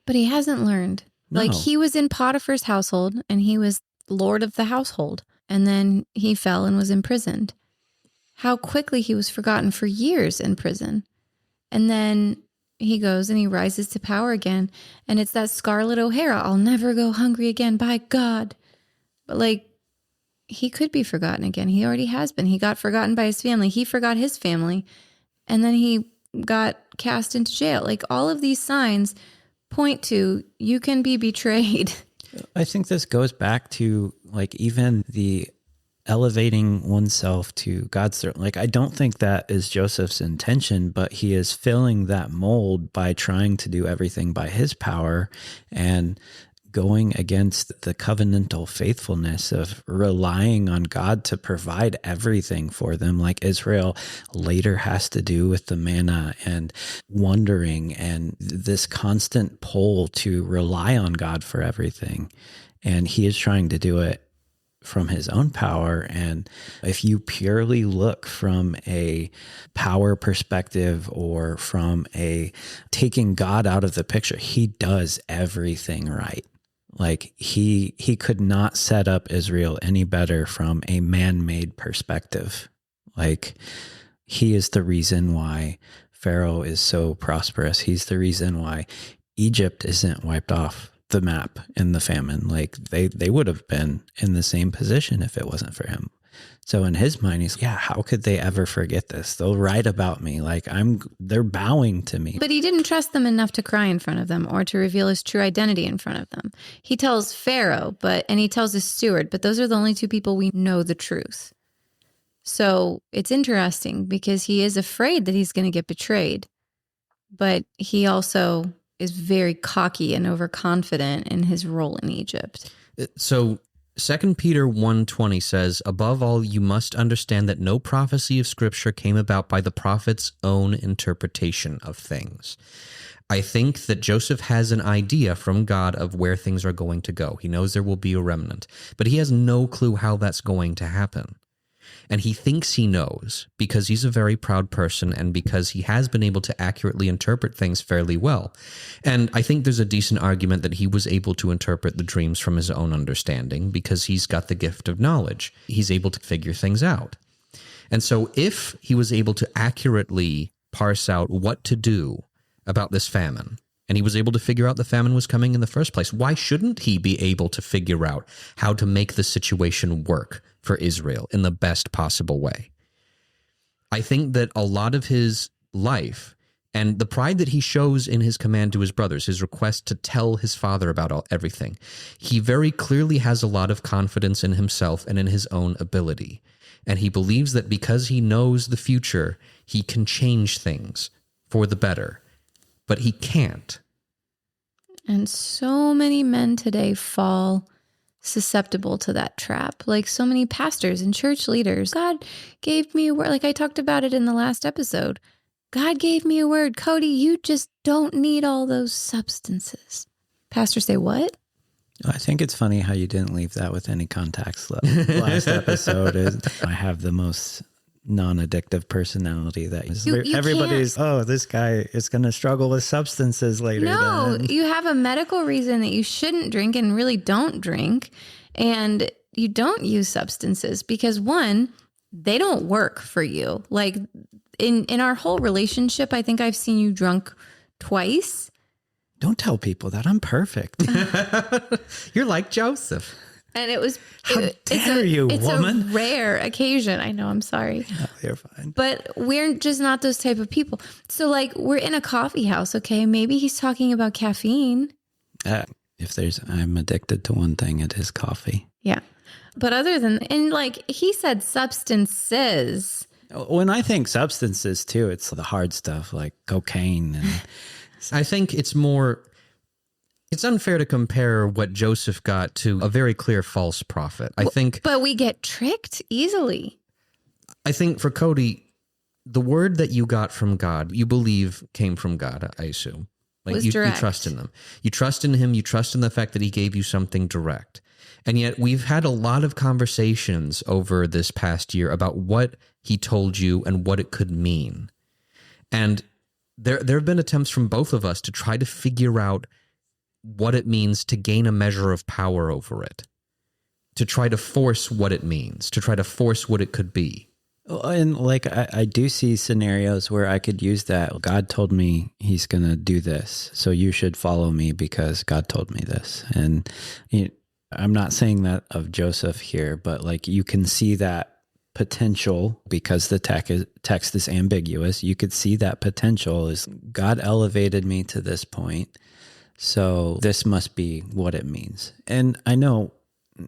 But he hasn't learned. No. Like he was in Potiphar's household and he was lord of the household. And then he fell and was imprisoned. How quickly he was forgotten for years in prison. And then he goes and he rises to power again. And it's that Scarlett O'Hara, I'll never go hungry again, by God. But like, he could be forgotten again. He already has been. He got forgotten by his family. He forgot his family. And then he got cast into jail. Like all of these signs point to you can be betrayed. I think this goes back to like even the elevating oneself to God's throne. Like I don't think that is Joseph's intention, but he is filling that mold by trying to do everything by his power and going against the covenantal faithfulness of relying on God to provide everything for them, like Israel later has to do with the manna and wondering and this constant pull to rely on God for everything. And he is trying to do it from his own power. And if you purely look from a power perspective or from a taking God out of the picture, he does everything right. Like he could not set up Israel any better from a man-made perspective. Like he is the reason why Pharaoh is so prosperous. He's the reason why Egypt isn't wiped off the map in the famine. Like they would have been in the same position if it wasn't for him. So in his mind, he's, yeah, how could they ever forget this? They'll write about me. Like they're bowing to me. But he didn't trust them enough to cry in front of them or to reveal his true identity in front of them. He tells Pharaoh, and he tells his steward, but those are the only two people we know the truth. So it's interesting because he is afraid that he's going to get betrayed, but he also is very cocky and overconfident in his role in Egypt. So 2 Peter 1:20 says, above all, you must understand that no prophecy of Scripture came about by the prophet's own interpretation of things. I think that Joseph has an idea from God of where things are going to go. He knows there will be a remnant, but he has no clue how that's going to happen. And he thinks he knows because he's a very proud person and because he has been able to accurately interpret things fairly well. And I think there's a decent argument that he was able to interpret the dreams from his own understanding because he's got the gift of knowledge. He's able to figure things out. And so if he was able to accurately parse out what to do about this famine, and he was able to figure out the famine was coming in the first place, why shouldn't he be able to figure out how to make the situation work for Israel in the best possible way? I think that a lot of his life and the pride that he shows in his command to his brothers, his request to tell his father about everything, he very clearly has a lot of confidence in himself and in his own ability. And he believes that because he knows the future, he can change things for the better. But he can't. And so many men today fall susceptible to that trap. Like so many pastors and church leaders. God gave me a word. Like I talked about it in the last episode. God gave me a word. Cody, you just don't need all those substances. Pastors say, what? I think it's funny how you didn't leave that with any context. Last episode is I have the most non-addictive personality that everybody's, this guy is going to struggle with substances later. No, you have a medical reason that you shouldn't drink and really don't drink. And you don't use substances because one, they don't work for you. Like in our whole relationship, I think I've seen you drunk twice Don't tell people that I'm perfect. You're like Joseph. And it was, How dare you, it's woman? a rare occasion. I know, I'm sorry. No, you're fine. But we're just not those type of people. So like we're in a coffee house, okay? Maybe he's talking about caffeine. I'm addicted to one thing, it is coffee. Yeah. But other than, and like he said substances. When I think substances too, it's the hard stuff like cocaine. And I think it's unfair to compare what Joseph got to a very clear false prophet. But we get tricked easily. I think for Cody, the word that you got from God, you believe came from God, I assume. Like you trust in them. You trust in him. You trust in the fact that he gave you something direct. And yet we've had a lot of conversations over this past year about what he told you and what it could mean. And there have been attempts from both of us to try to figure out what it means to gain a measure of power over it, to try to force what it means, to try to force what it could be. And like, I do see scenarios where I could use that. God told me he's going to do this, so you should follow me because God told me this. And I'm not saying that of Joseph here, but like you can see that potential because the text is ambiguous. You could see that potential is God elevated me to this point, so this must be what it means. And I know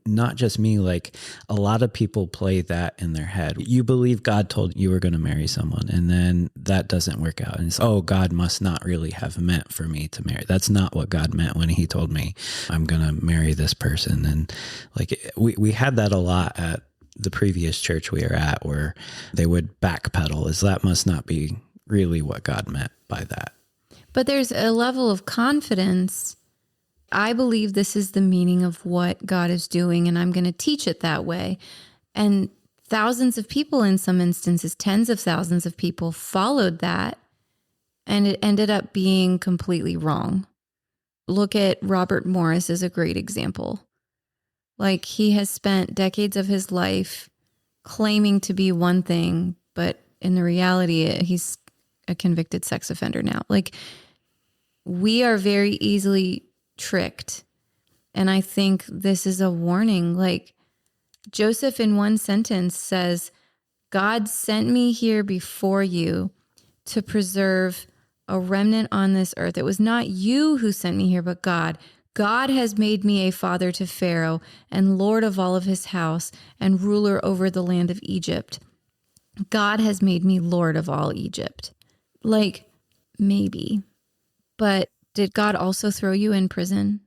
not just me, like a lot of people play that in their head. You believe God told you were going to marry someone, and then that doesn't work out. And it's, oh, God must not really have meant for me to marry. That's not what God meant when he told me I'm going to marry this person. And like we had that a lot at the previous church we were at, where they would backpedal, is that must not be really what God meant by that. But there's a level of confidence. I believe this is the meaning of what God is doing, and I'm going to teach it that way. And thousands of people, in some instances, tens of thousands of people followed that, and it ended up being completely wrong. Look at Robert Morris as a great example. Like, he has spent decades of his life claiming to be one thing, but in the reality, he's a convicted sex offender now. Like, we are very easily tricked. And I think this is a warning. Like, Joseph in one sentence says, God sent me here before you to preserve a remnant on this earth. It was not you who sent me here, but God. God has made me a father to Pharaoh and Lord of all of his house and ruler over the land of Egypt. God has made me Lord of all Egypt. Like, maybe. But did God also throw you in prison?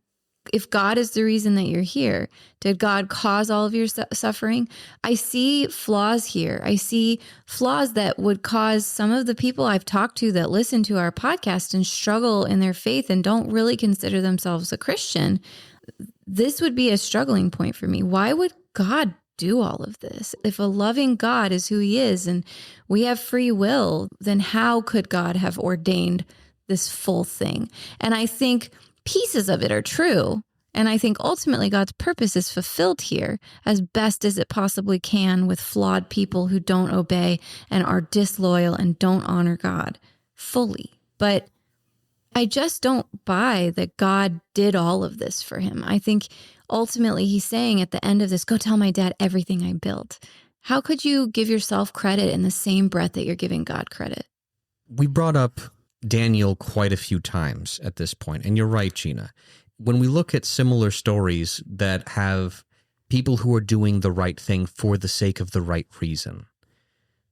If God is the reason that you're here, did God cause all of your suffering? I see flaws here. I see flaws that would cause some of the people I've talked to that listen to our podcast and struggle in their faith and don't really consider themselves a Christian. This would be a struggling point for me. Why would God do all of this? If a loving God is who he is and we have free will, then how could God have ordained this full thing? And I think pieces of it are true. And I think ultimately God's purpose is fulfilled here as best as it possibly can with flawed people who don't obey and are disloyal and don't honor God fully. But I just don't buy that God did all of this for him. I think ultimately he's saying at the end of this, go tell my dad everything I built. How could you give yourself credit in the same breath that you're giving God credit? We brought up Daniel quite a few times at this point, and you're right, Gina. When we look at similar stories that have people who are doing the right thing for the sake of the right reason,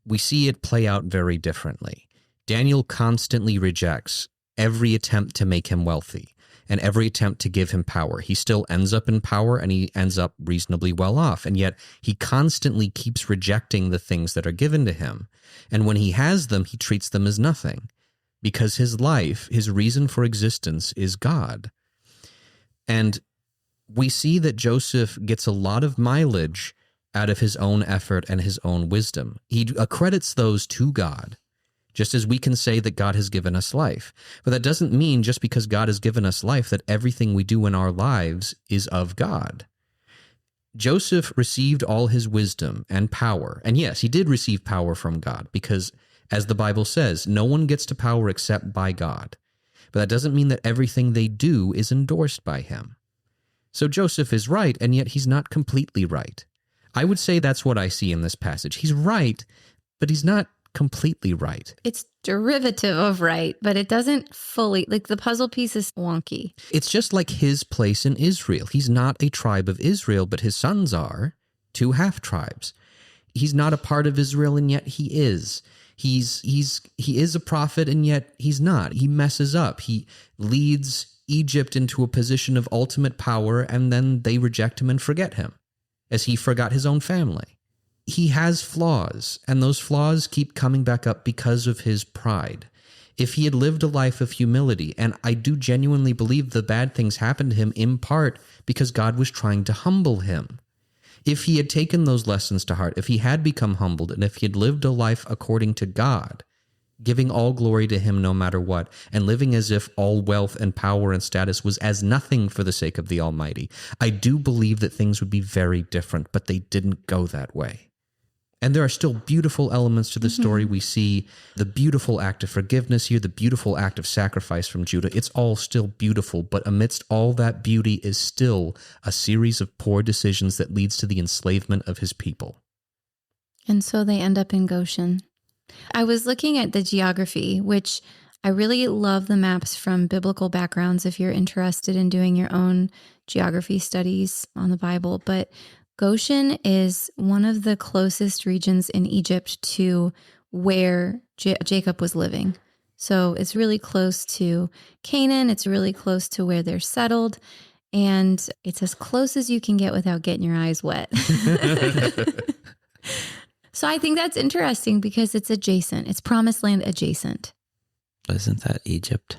we see it play out very differently. Daniel constantly rejects every attempt to make him wealthy and every attempt to give him power. He still ends up in power and he ends up reasonably well off, and yet he constantly keeps rejecting the things that are given to him. And when he has them, he treats them as nothing, because his life, his reason for existence is God. And we see that Joseph gets a lot of mileage out of his own effort and his own wisdom. He accredits those to God, just as we can say that God has given us life. But that doesn't mean just because God has given us life that everything we do in our lives is of God. Joseph received all his wisdom and power. And yes, he did receive power from God because, as the Bible says, no one gets to power except by God. but that doesn't mean that everything they do is endorsed by him. So Joseph is right, and yet he's not completely right. I would say that's what I see in this passage. He's right, but he's not completely right. It's derivative of right, but it doesn't fully, like the puzzle piece is wonky. It's just like his place in Israel. He's not a tribe of Israel, but his sons are 2 half-tribes. He's not a part of Israel, and yet he is. He is a prophet, and yet he's not. He messes up. He leads Egypt into a position of ultimate power, and then they reject him and forget him, as he forgot his own family. He has flaws, and those flaws keep coming back up because of his pride. If he had lived a life of humility, and I do genuinely believe the bad things happened to him in part because God was trying to humble him. If he had taken those lessons to heart, if he had become humbled, and if he had lived a life according to God, giving all glory to him no matter what, and living as if all wealth and power and status was as nothing for the sake of the Almighty, I do believe that things would be very different, but they didn't go that way. And there are still beautiful elements to the story. We see the beautiful act of forgiveness here, the beautiful act of sacrifice from Judah. It's all still beautiful, but amidst all that beauty is still a series of poor decisions that leads to the enslavement of his people. And so they end up in Goshen. I was looking at the geography, which I really love the maps from biblical backgrounds if you're interested in doing your own geography studies on the Bible. But Goshen is one of the closest regions in Egypt to where Jacob was living. So it's really close to Canaan. It's really close to where they're settled. And it's as close as you can get without getting your eyes wet. So I think that's interesting because it's adjacent. It's promised land adjacent. Isn't that Egypt?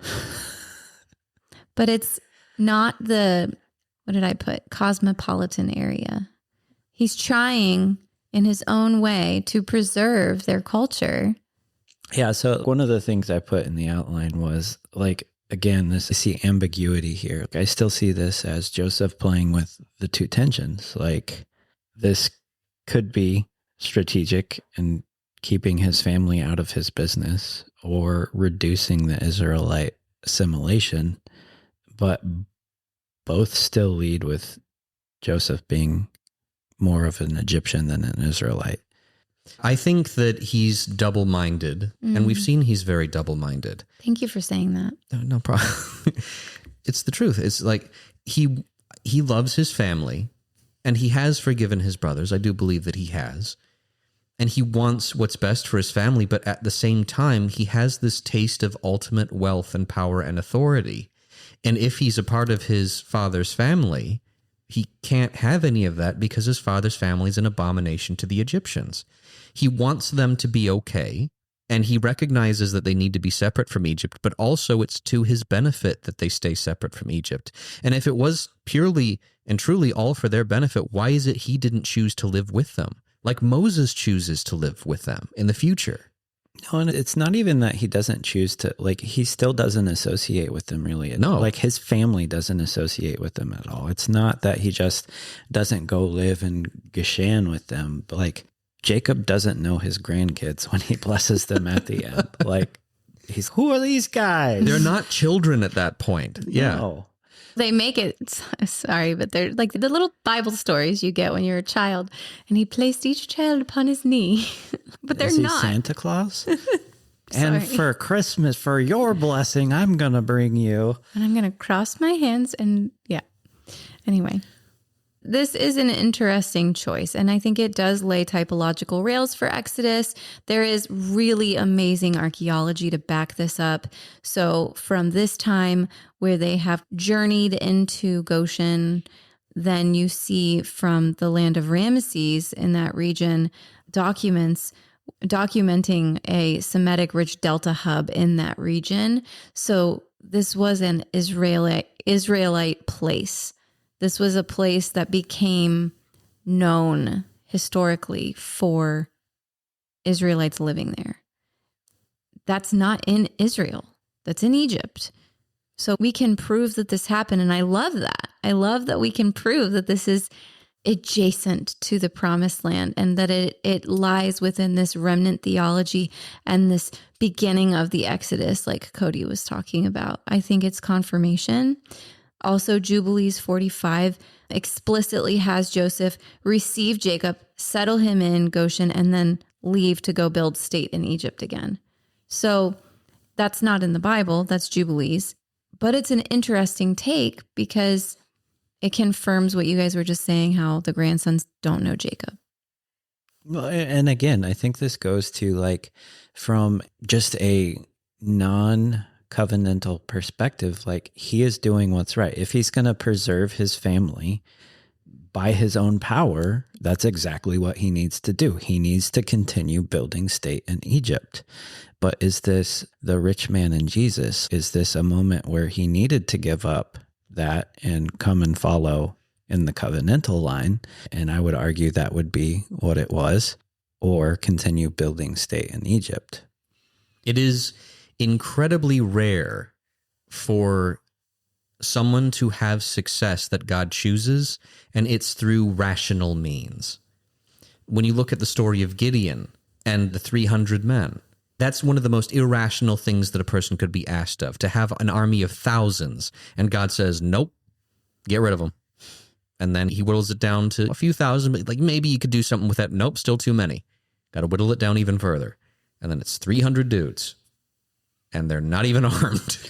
But it's not the, what did I put? Cosmopolitan area. He's trying in his own way to preserve their culture. Yeah, so one of the things I put in the outline was like, again, I see ambiguity here. I still see this as Joseph playing with the 2 tensions. Like, this could be strategic and keeping his family out of his business or reducing the Israelite assimilation, but both still lead with Joseph being more of an Egyptian than an Israelite. I think that he's double-minded, and we've seen he's very double-minded. Thank you for saying that. No problem. It's the truth. It's like he loves his family, and he has forgiven his brothers. I do believe that he has. And he wants what's best for his family, but at the same time, he has this taste of ultimate wealth and power and authority. And if he's a part of his father's family, he can't have any of that because his father's family is an abomination to the Egyptians. He wants them to be okay, and he recognizes that they need to be separate from Egypt, but also it's to his benefit that they stay separate from Egypt. And if it was purely and truly all for their benefit, why is it he didn't choose to live with them? Like Moses chooses to live with them in the future. No, and it's not even that he doesn't choose to, like, he still doesn't associate with them really. No. Like, his family doesn't associate with them at all. It's not that he just doesn't go live in Goshen with them. But like, Jacob doesn't know his grandkids when he blesses them at the end. Like, who are these guys? They're not children at that point. Yeah. No. They make it, sorry, but they're like the little Bible stories you get when you're a child. And he placed each child upon his knee. But they're Is he not. Santa Claus? And for Christmas, for your blessing, I'm going to bring you. And I'm going to cross my hands and yeah. Anyway, this is an interesting choice. And I think it does lay typological rails for Exodus. There is really amazing archaeology to back this up. So from this time where they have journeyed into Goshen, then you see from the land of Ramesses in that region, documenting a Semitic rich delta hub in that region. So this was an Israelite place. This was a place that became known historically for Israelites living there. That's not in Israel. That's in Egypt. So we can prove that this happened. And I love that. I love that we can prove that this is adjacent to the promised land, and that it lies within this remnant theology and this beginning of the Exodus, like Cody was talking about. I think it's confirmation. Also, Jubilees 45 explicitly has Joseph receive Jacob, settle him in Goshen, and then leave to go build state in Egypt again. So that's not in the Bible, that's Jubilees. But it's an interesting take because it confirms what you guys were just saying, how the grandsons don't know Jacob. Well, and again, I think this goes to like from just a non-covenantal perspective, like he is doing what's right. If he's going to preserve his family by his own power, that's exactly what he needs to do. He needs to continue building state in Egypt. But is this the rich man in Jesus? Is this a moment where he needed to give up that and come and follow in the covenantal line? And I would argue that would be what it was, or continue building state in Egypt. It is incredibly rare for someone to have success that God chooses, and it's through rational means. When you look at the story of Gideon and the 300 men, that's one of the most irrational things that a person could be asked of, to have an army of thousands. And God says, nope, get rid of them. And then he whittles it down to a few thousand, but like maybe you could do something with that. Nope, still too many. Got to whittle it down even further. And then it's 300 dudes. And they're not even armed.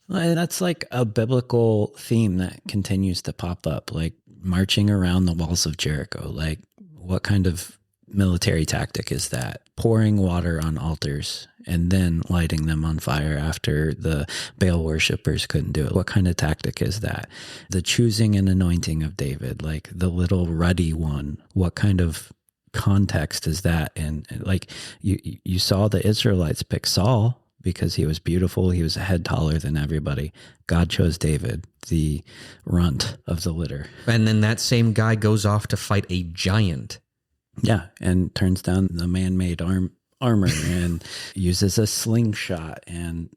Well, that's like a biblical theme that continues to pop up, like marching around the walls of Jericho. Like, what kind of military tactic is that? Pouring water on altars and then lighting them on fire after the Baal worshipers couldn't do it. What kind of tactic is that? The choosing and anointing of David, like the little ruddy one. What kind of context is that? And like you saw the Israelites pick Saul because he was beautiful. He was a head taller than everybody. God chose David, the runt of the litter. And then that same guy goes off to fight a giant. Yeah, and turns down the man-made armor and uses a slingshot. And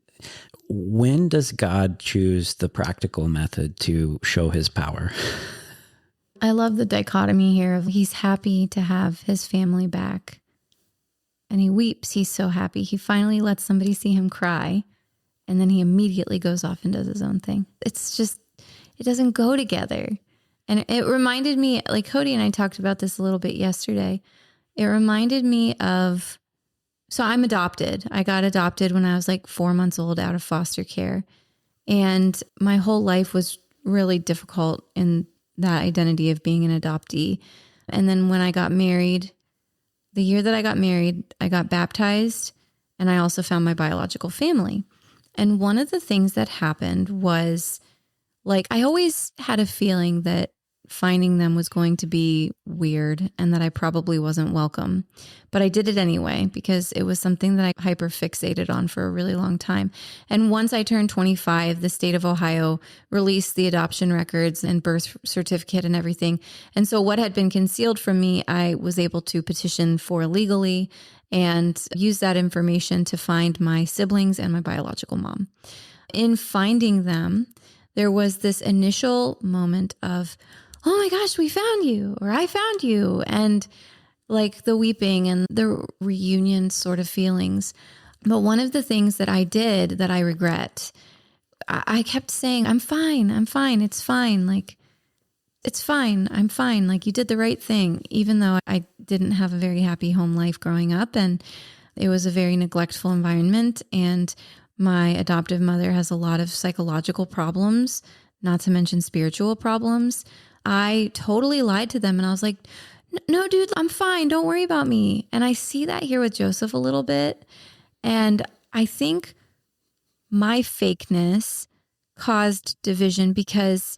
when does God choose the practical method to show his power? I love the dichotomy here of he's happy to have his family back. And he weeps. He's so happy. He finally lets somebody see him cry. And then he immediately goes off and does his own thing. It's just, it doesn't go together. And it reminded me, like Cody and I talked about this a little bit yesterday. It reminded me of, so I'm adopted. I got adopted when I was like 4 months old out of foster care. And my whole life was really difficult in that identity of being an adoptee. And then when I got married, the year that I got married, I got baptized, and I also found my biological family. And one of the things that happened was, like, I always had a feeling that finding them was going to be weird and that I probably wasn't welcome. But I did it anyway because it was something that I hyper fixated on for a really long time. And once I turned 25, the state of Ohio released the adoption records and birth certificate and everything. And so what had been concealed from me, I was able to petition for legally and use that information to find my siblings and my biological mom. In finding them, there was this initial moment of, oh my gosh, we found you, or I found you. And like the weeping and the reunion sort of feelings. But one of the things that I did that I regret, I kept saying, I'm fine. It's fine. Like, it's fine. I'm fine. Like, you did the right thing, even though I didn't have a very happy home life growing up. And it was a very neglectful environment. And my adoptive mother has a lot of psychological problems, not to mention spiritual problems. I totally lied to them and I was like, no, dude, I'm fine. Don't worry about me. And I see that here with Joseph a little bit. And I think my fakeness caused division because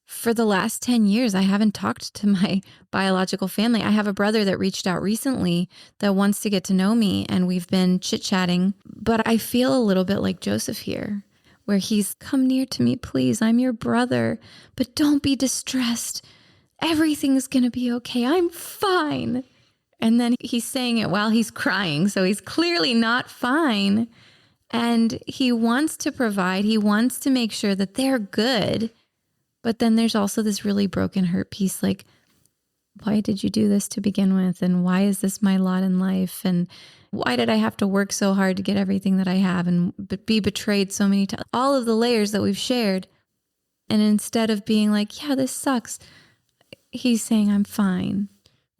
for the last 10 years, I haven't talked to my biological family. I have a brother that reached out recently that wants to get to know me, and we've been chit-chatting. But I feel a little bit like Joseph here, where he's, come near to me, please. I'm your brother, but don't be distressed. Everything's going to be okay. I'm fine. And then he's saying it while he's crying. So he's clearly not fine. And he wants to provide. He wants to make sure that they're good. But then there's also this really broken, hurt piece. Like, why did you do this to begin with? And why is this my lot in life? And why did I have to work so hard to get everything that I have and be betrayed so many times? All of the layers that we've shared. And instead of being like, yeah, this sucks, he's saying, I'm fine.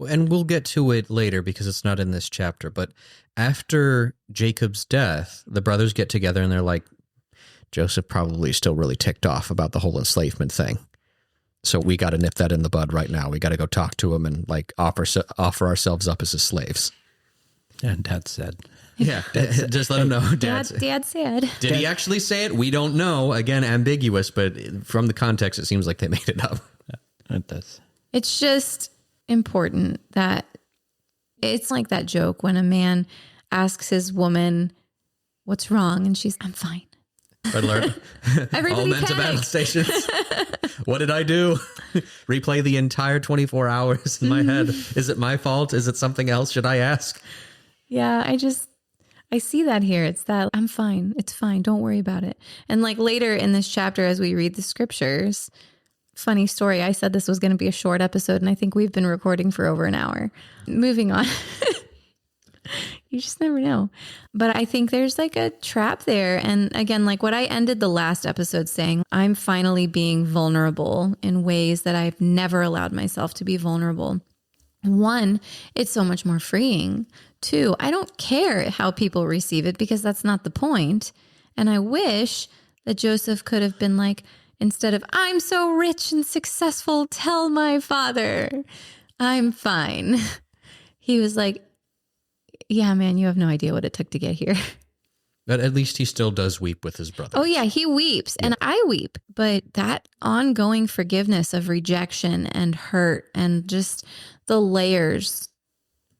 And we'll get to it later because it's not in this chapter. But after Jacob's death, the brothers get together and they're like, Joseph probably still really ticked off about the whole enslavement thing. So we got to nip that in the bud right now. We got to go talk to him and like offer ourselves up as his slaves. And Dad said. Yeah, just let him know. Dad said. Did he actually say it? We don't know. Again, ambiguous, but from the context, it seems like they made it up. It does. It's just important that it's like that joke when a man asks his woman what's wrong and she's, I'm fine. Red alert. Everybody all men to battle stations. What did I do? Replay the entire 24 hours in my head. Is it my fault? Is it something else? Should I ask? Yeah, I see that here. It's that I'm fine. It's fine. Don't worry about it. And like later in this chapter, as we read the scriptures, funny story. I said this was going to be a short episode and I think we've been recording for over an hour. Moving on. You just never know. But I think there's like a trap there. And again, like what I ended the last episode saying, I'm finally being vulnerable in ways that I've never allowed myself to be vulnerable. One, it's so much more freeing. Two, I don't care how people receive it because that's not the point. And I wish that Joseph could have been like, instead of, I'm so rich and successful, tell my father, I'm fine. He was like, yeah, man, you have no idea what it took to get here. But at least he still does weep with his brother. Oh, yeah, he weeps and I weep. But that ongoing forgiveness of rejection and hurt and just the layers,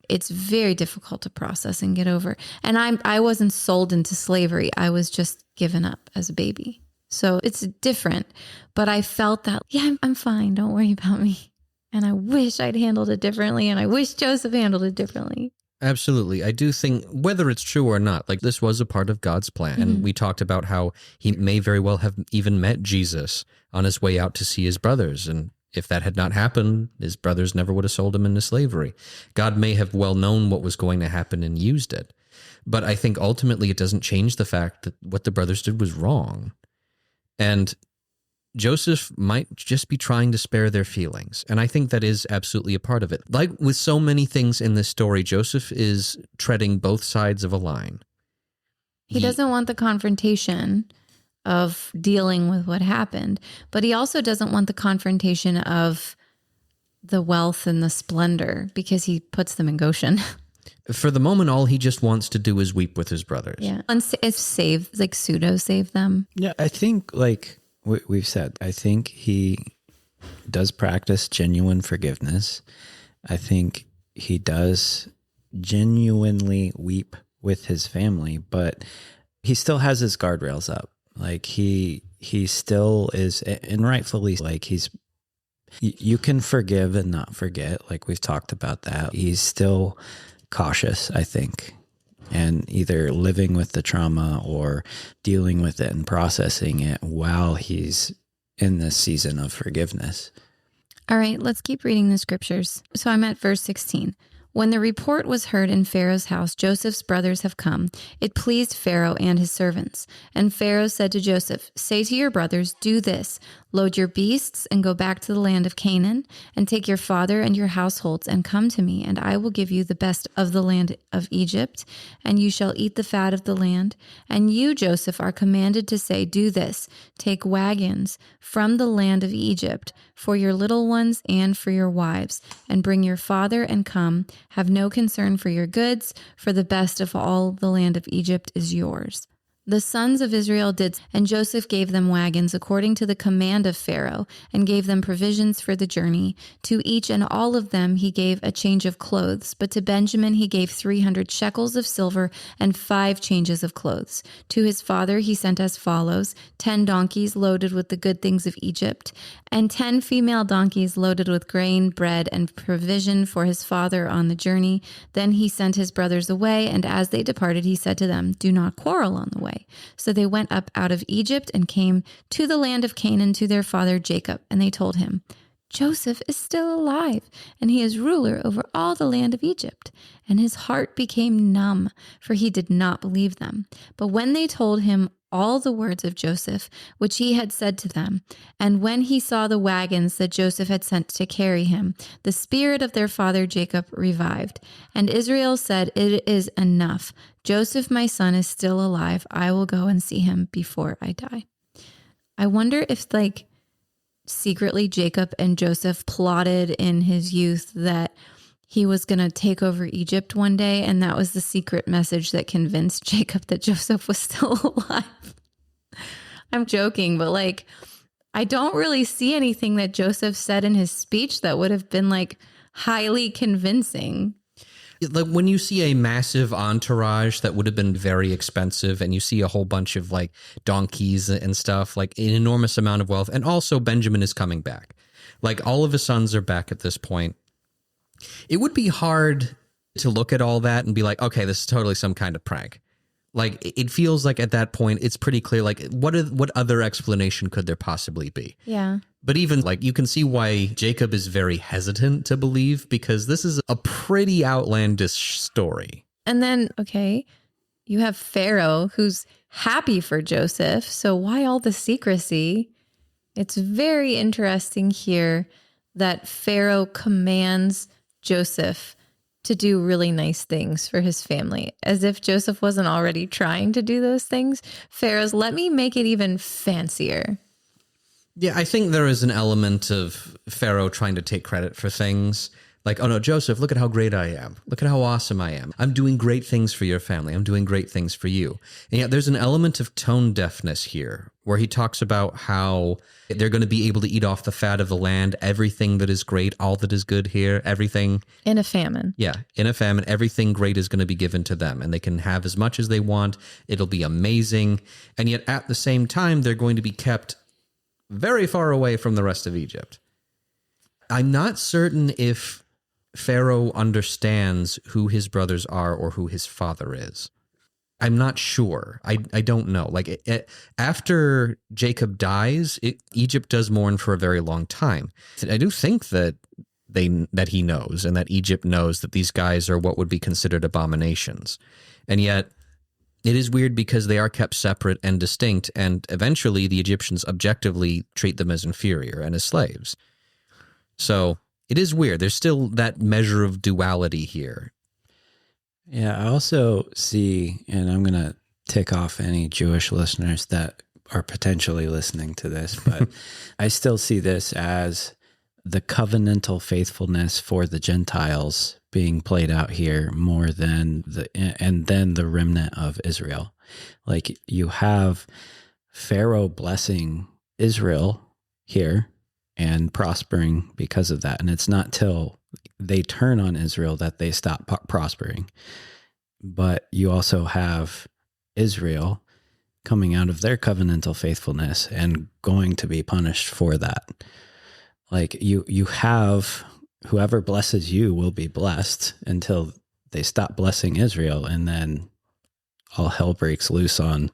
it's very difficult to process and get over. And I wasn't sold into slavery. I was just given up as a baby. So it's different. But I felt that, yeah, I'm fine. Don't worry about me. And I wish I'd handled it differently. And I wish Joseph handled it differently. Absolutely. I do think, whether it's true or not, like this was a part of God's plan. Mm-hmm. And we talked about how he may very well have even met Jesus on his way out to see his brothers. And if that had not happened, his brothers never would have sold him into slavery. God may have well known what was going to happen and used it. But I think ultimately it doesn't change the fact that what the brothers did was wrong. And Joseph might just be trying to spare their feelings. And I think that is absolutely a part of it. Like with so many things in this story, Joseph is treading both sides of a line. He doesn't want the confrontation of dealing with what happened, but he also doesn't want the confrontation of the wealth and the splendor because he puts them in Goshen. For the moment, all he just wants to do is weep with his brothers. Yeah. And save, like pseudo save them. Yeah, I think like we've said, I think he does practice genuine forgiveness. I think he does genuinely weep with his family, but he still has his guardrails up. Like he still is, and rightfully, like you can forgive and not forget. Like we've talked about that. He's still cautious, I think, and either living with the trauma or dealing with it and processing it while he's in this season of forgiveness. All right, let's keep reading the scriptures. So I'm at verse 16. When the report was heard in Pharaoh's house, Joseph's brothers have come. It pleased Pharaoh and his servants. And Pharaoh said to Joseph, say to your brothers, do this, load your beasts and go back to the land of Canaan and take your father and your households and come to me, and I will give you the best of the land of Egypt, and you shall eat the fat of the land. And you, Joseph, are commanded to say, do this, take wagons from the land of Egypt for your little ones and for your wives, and bring your father and come. Have no concern for your goods, for the best of all the land of Egypt is yours. The sons of Israel did, and Joseph gave them wagons according to the command of Pharaoh, and gave them provisions for the journey. To each and all of them he gave a change of clothes, but to Benjamin he gave 300 shekels of silver and 5 changes of clothes. To his father he sent as follows: 10 donkeys loaded with the good things of Egypt, and 10 female donkeys loaded with grain, bread, and provision for his father on the journey. Then he sent his brothers away, and as they departed he said to them, do not quarrel on the way. So they went up out of Egypt and came to the land of Canaan to their father Jacob. And they told him, Joseph is still alive, and he is ruler over all the land of Egypt. And his heart became numb, for he did not believe them. But when they told him all the words of Joseph, which he had said to them, and when he saw the wagons that Joseph had sent to carry him, the spirit of their father Jacob revived. And Israel said, "It is enough. Joseph, my son, is still alive. I will go and see him before I die." I wonder if, secretly Jacob and Joseph plotted in his youth that he was going to take over Egypt one day, and that was the secret message that convinced Jacob that Joseph was still alive. I'm joking, but I don't really see anything that Joseph said in his speech that would have been highly convincing. Like when you see a massive entourage that would have been very expensive, and you see a whole bunch of donkeys and stuff, an enormous amount of wealth, and also Benjamin is coming back. All of his sons are back at this point. It would be hard to look at all that and be like, okay, this is totally some kind of prank. It feels like at that point, it's pretty clear, what other explanation could there possibly be? Yeah. But even you can see why Jacob is very hesitant to believe, because this is a pretty outlandish story. And then, okay, you have Pharaoh who's happy for Joseph. So why all the secrecy? It's very interesting here that Pharaoh commands Joseph to do really nice things for his family, as if Joseph wasn't already trying to do those things. Pharaoh's, let me make it even fancier. Yeah, I think there is an element of Pharaoh trying to take credit for things. Oh no, Joseph, look at how great I am. Look at how awesome I am. I'm doing great things for your family. I'm doing great things for you. And yet there's an element of tone deafness here, where he talks about how they're going to be able to eat off the fat of the land, everything that is great, all that is good here, everything. In a famine. Yeah, in a famine, everything great is going to be given to them, and they can have as much as they want. It'll be amazing. And yet at the same time, they're going to be kept very far away from the rest of Egypt. I'm not certain if Pharaoh understands who his brothers are or who his father is. I'm not sure. I don't know. After Jacob dies, Egypt does mourn for a very long time. I do think that he knows, and that Egypt knows, that these guys are what would be considered abominations. And yet it is weird because they are kept separate and distinct, and eventually the Egyptians objectively treat them as inferior and as slaves. So it is weird. There's still that measure of duality here. Yeah, I also see, and I'm going to tick off any Jewish listeners that are potentially listening to this, but I still see this as the covenantal faithfulness for the Gentiles being played out here more than the remnant of Israel. You have Pharaoh blessing Israel here and prospering because of that. And it's not till they turn on Israel that they stop prospering. But you also have Israel coming out of their covenantal faithfulness and going to be punished for that. You have whoever blesses you will be blessed until they stop blessing Israel, and then all hell breaks loose on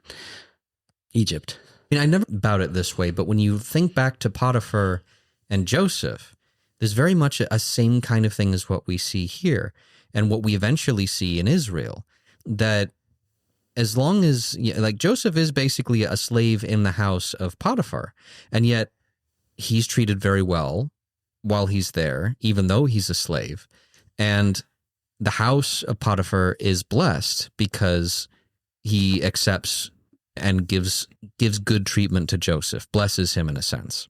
Egypt. I never thought about it this way, but when you think back to Potiphar and Joseph, there's very much a same kind of thing as what we see here, and what we eventually see in Israel, that as long as, Joseph is basically a slave in the house of Potiphar, and yet he's treated very well while he's there, even though he's a slave. And the house of Potiphar is blessed because he accepts and gives good treatment to Joseph, blesses him in a sense.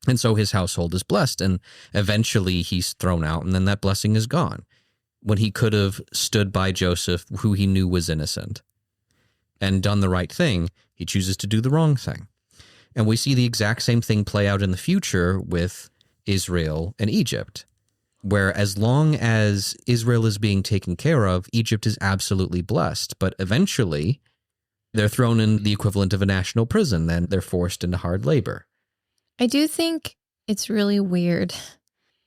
And so his household is blessed, and eventually he's thrown out, and then that blessing is gone, when he could have stood by Joseph, who he knew was innocent, and done the right thing. He chooses to do the wrong thing. And we see the exact same thing play out in the future with Israel and Egypt, where as long as Israel is being taken care of, Egypt is absolutely blessed. But eventually, they're thrown in the equivalent of a national prison, then they're forced into hard labor. I do think it's really weird.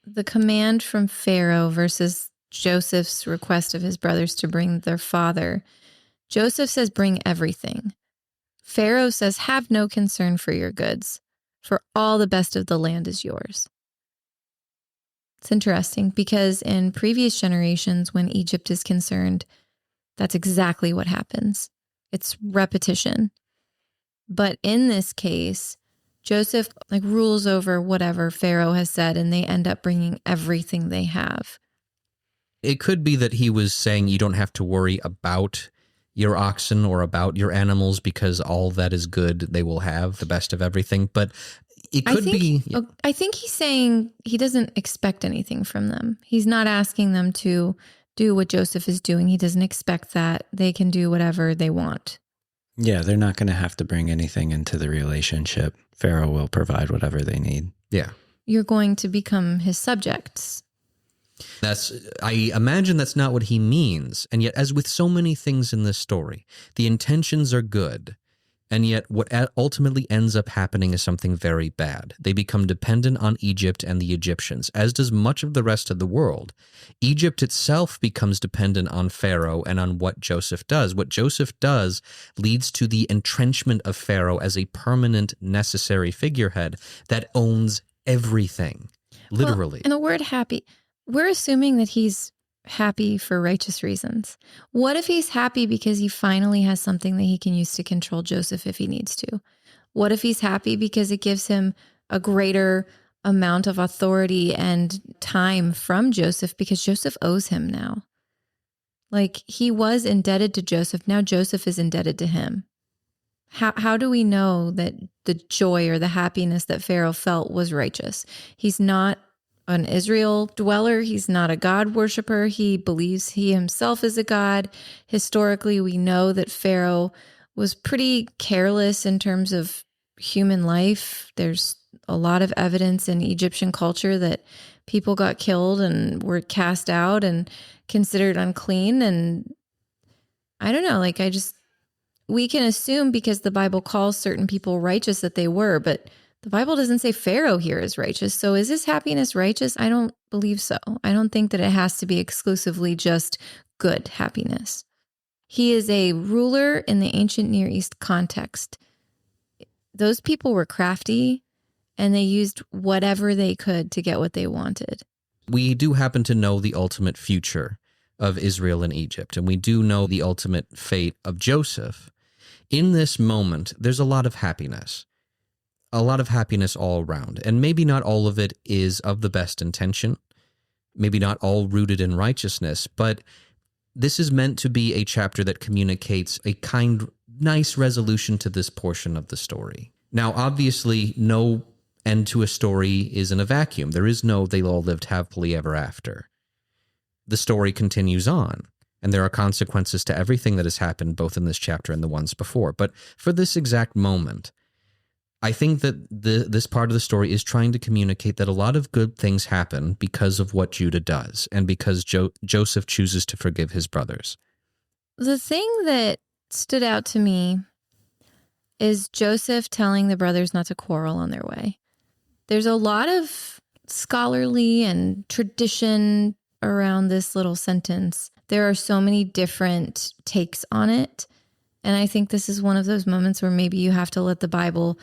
The command from Pharaoh versus Joseph's request of his brothers to bring their father. Joseph says, bring everything. Pharaoh says, have no concern for your goods, for all the best of the land is yours. It's interesting because in previous generations, when Egypt is concerned, that's exactly what happens. It's repetition. But in this case, Joseph rules over whatever Pharaoh has said, and they end up bringing everything they have. It could be that he was saying you don't have to worry about your oxen or about your animals because all that is good they will have, the best of everything. But it could be... I think he's saying he doesn't expect anything from them. He's not asking them to do what Joseph is doing. He doesn't expect that. They can do whatever they want. Yeah, they're not going to have to bring anything into the relationship. Pharaoh will provide whatever they need. Yeah. You're going to become his subjects. I imagine that's not what he means. And yet, as with so many things in this story, the intentions are good. And yet what ultimately ends up happening is something very bad. They become dependent on Egypt and the Egyptians, as does much of the rest of the world. Egypt itself becomes dependent on Pharaoh and on what Joseph does. What Joseph does leads to the entrenchment of Pharaoh as a permanent, necessary figurehead that owns everything, literally. Well, and the word happy, we're assuming that he's happy for righteous reasons. What if he's happy because he finally has something that he can use to control Joseph if he needs to? What if he's happy because it gives him a greater amount of authority and time from Joseph because Joseph owes him now? He was indebted to Joseph. Now Joseph is indebted to him. How do we know that the joy or the happiness that Pharaoh felt was righteous? He's not an Israel dweller. He's not a God worshiper. He believes he himself is a God. Historically, we know that Pharaoh was pretty careless in terms of human life. There's a lot of evidence in Egyptian culture that people got killed and were cast out and considered unclean. And I don't know, we can assume because the Bible calls certain people righteous that they were, but the Bible doesn't say Pharaoh here is righteous. So is his happiness righteous? I don't believe so. I don't think that it has to be exclusively just good happiness. He is a ruler in the ancient Near East context. Those people were crafty and they used whatever they could to get what they wanted. We do happen to know the ultimate future of Israel and Egypt, and we do know the ultimate fate of Joseph. In this moment, there's a lot of happiness. A lot of happiness all around. And maybe not all of it is of the best intention, maybe not all rooted in righteousness, but this is meant to be a chapter that communicates a nice resolution to this portion of the story. Now, obviously, no end to a story is in a vacuum. There is no "they all lived happily ever after." The story continues on, and there are consequences to everything that has happened, both in this chapter and the ones before. But for this exact moment, I think that this part of the story is trying to communicate that a lot of good things happen because of what Judah does and because Joseph chooses to forgive his brothers. The thing that stood out to me is Joseph telling the brothers not to quarrel on their way. There's a lot of scholarly and tradition around this little sentence. There are so many different takes on it. And I think this is one of those moments where maybe you have to let the Bible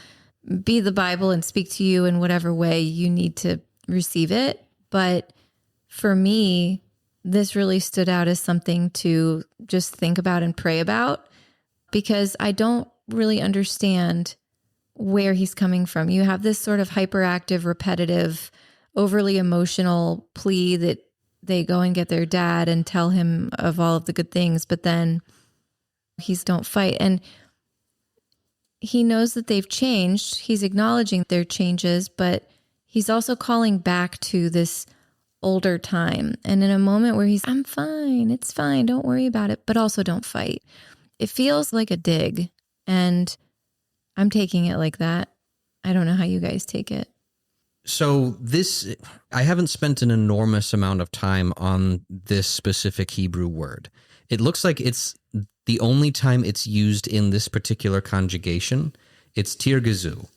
be the Bible and speak to you in whatever way you need to receive it. But for me, this really stood out as something to just think about and pray about, because I don't really understand where he's coming from. You have this sort of hyperactive, repetitive, overly emotional plea that they go and get their dad and tell him of all of the good things, but then he's don't fight. And he knows that they've changed. He's acknowledging their changes, but he's also calling back to this older time. And in a moment where I'm fine, it's fine, don't worry about it, but also don't fight. It feels like a dig, and I'm taking it like that. I don't know how you guys take it. So I haven't spent an enormous amount of time on this specific Hebrew word. It looks like it's the only time it's used in this particular conjugation. It's tirgazu.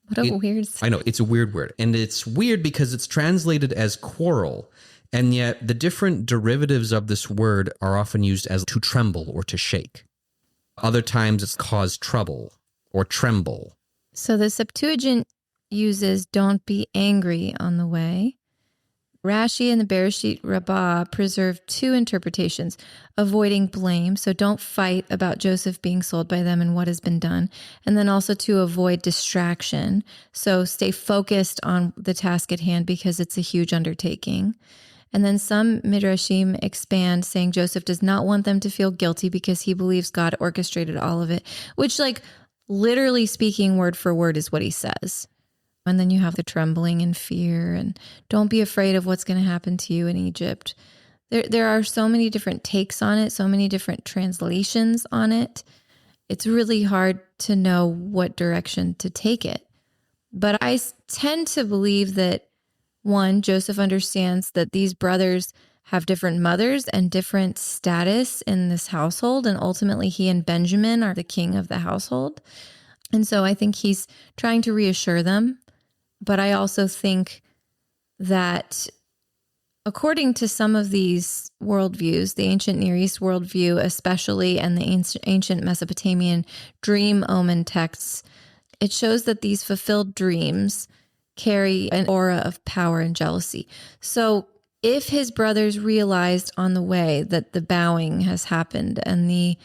What a weird... I know, it's a weird word. And it's weird because it's translated as quarrel, and yet the different derivatives of this word are often used as to tremble or to shake. Other times it's cause trouble or tremble. So the Septuagint uses "don't be angry on the way." Rashi and the Bereshit Rabbah preserve two interpretations: avoiding blame, so don't fight about Joseph being sold by them and what has been done, and then also to avoid distraction, so stay focused on the task at hand because it's a huge undertaking. And then some Midrashim expand, saying Joseph does not want them to feel guilty because he believes God orchestrated all of it, which, like, literally speaking word for word is what he says. And then you have the trembling and fear and don't be afraid of what's going to happen to you in Egypt. There are so many different takes on it, so many different translations on it. It's really hard to know what direction to take it. But I tend to believe that, one, Joseph understands that these brothers have different mothers and different status in this household. And ultimately, he and Benjamin are the king of the household. And so I think he's trying to reassure them. But I also think that according to some of these worldviews, the ancient Near East worldview especially, and the ancient Mesopotamian dream omen texts, it shows that these fulfilled dreams carry an aura of power and jealousy. So if his brothers realized on the way that the bowing has happened and the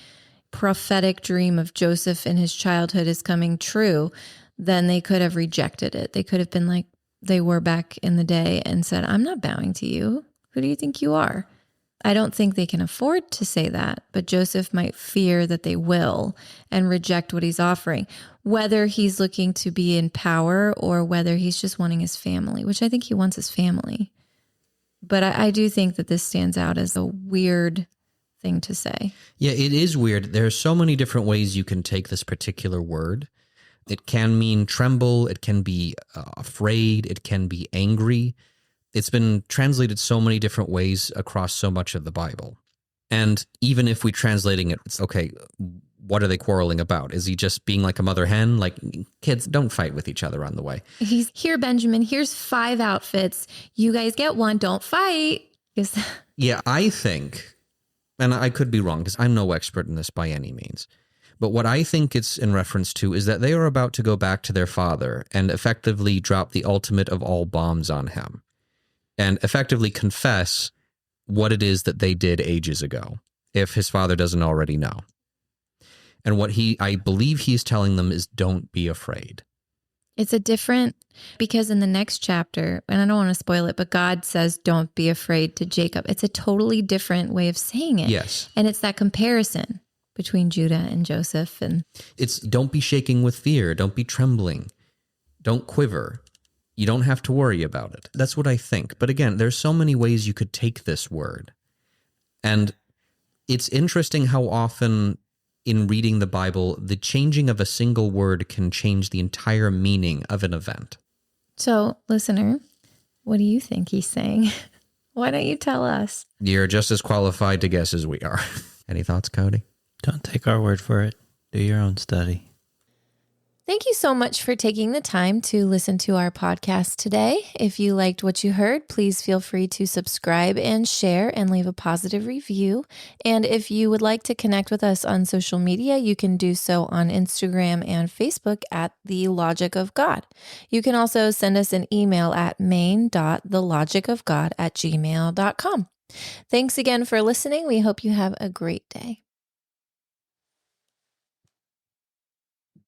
prophetic dream of Joseph in his childhood is coming true, then they could have rejected it. They could have been like they were back in the day and said, I'm not bowing to you. Who do you think you are? I don't think they can afford to say that, but Joseph might fear that they will and reject what he's offering, whether he's looking to be in power or whether he's just wanting his family, which I think he wants his family. But I do think that this stands out as a weird thing to say. Yeah, it is weird. There are so many different ways you can take this particular word. It can mean tremble. It can be afraid. It can be angry. It's been translated so many different ways across so much of the Bible. And even if we're translating it, it's okay, what are they quarreling about? Is he just being like a mother hen? Like, kids, don't fight with each other on the way. He's here, Benjamin, here's 5 outfits. You guys get one, don't fight. Yeah, I think, and I could be wrong because I'm no expert in this by any means, but what I think it's in reference to is that they are about to go back to their father and effectively drop the ultimate of all bombs on him and effectively confess what it is that they did ages ago, if his father doesn't already know. And what I believe he's telling them is, don't be afraid. It's a different, because in the next chapter, and I don't want to spoil it, but God says, don't be afraid to Jacob. It's a totally different way of saying it. Yes. And it's that comparison between Judah and Joseph. And it's don't be shaking with fear. Don't be trembling. Don't quiver. You don't have to worry about it. That's what I think. But again, there's so many ways you could take this word. And it's interesting how often in reading the Bible, the changing of a single word can change the entire meaning of an event. So, listener, what do you think he's saying? Why don't you tell us? You're just as qualified to guess as we are. Any thoughts, Cody? Don't take our word for it. Do your own study. Thank you so much for taking the time to listen to our podcast today. If you liked what you heard, please feel free to subscribe and share and leave a positive review. And if you would like to connect with us on social media, you can do so on Instagram and Facebook at The Logic of God. You can also send us an email at main.thelogicofgod@gmail.com. Thanks again for listening. We hope you have a great day.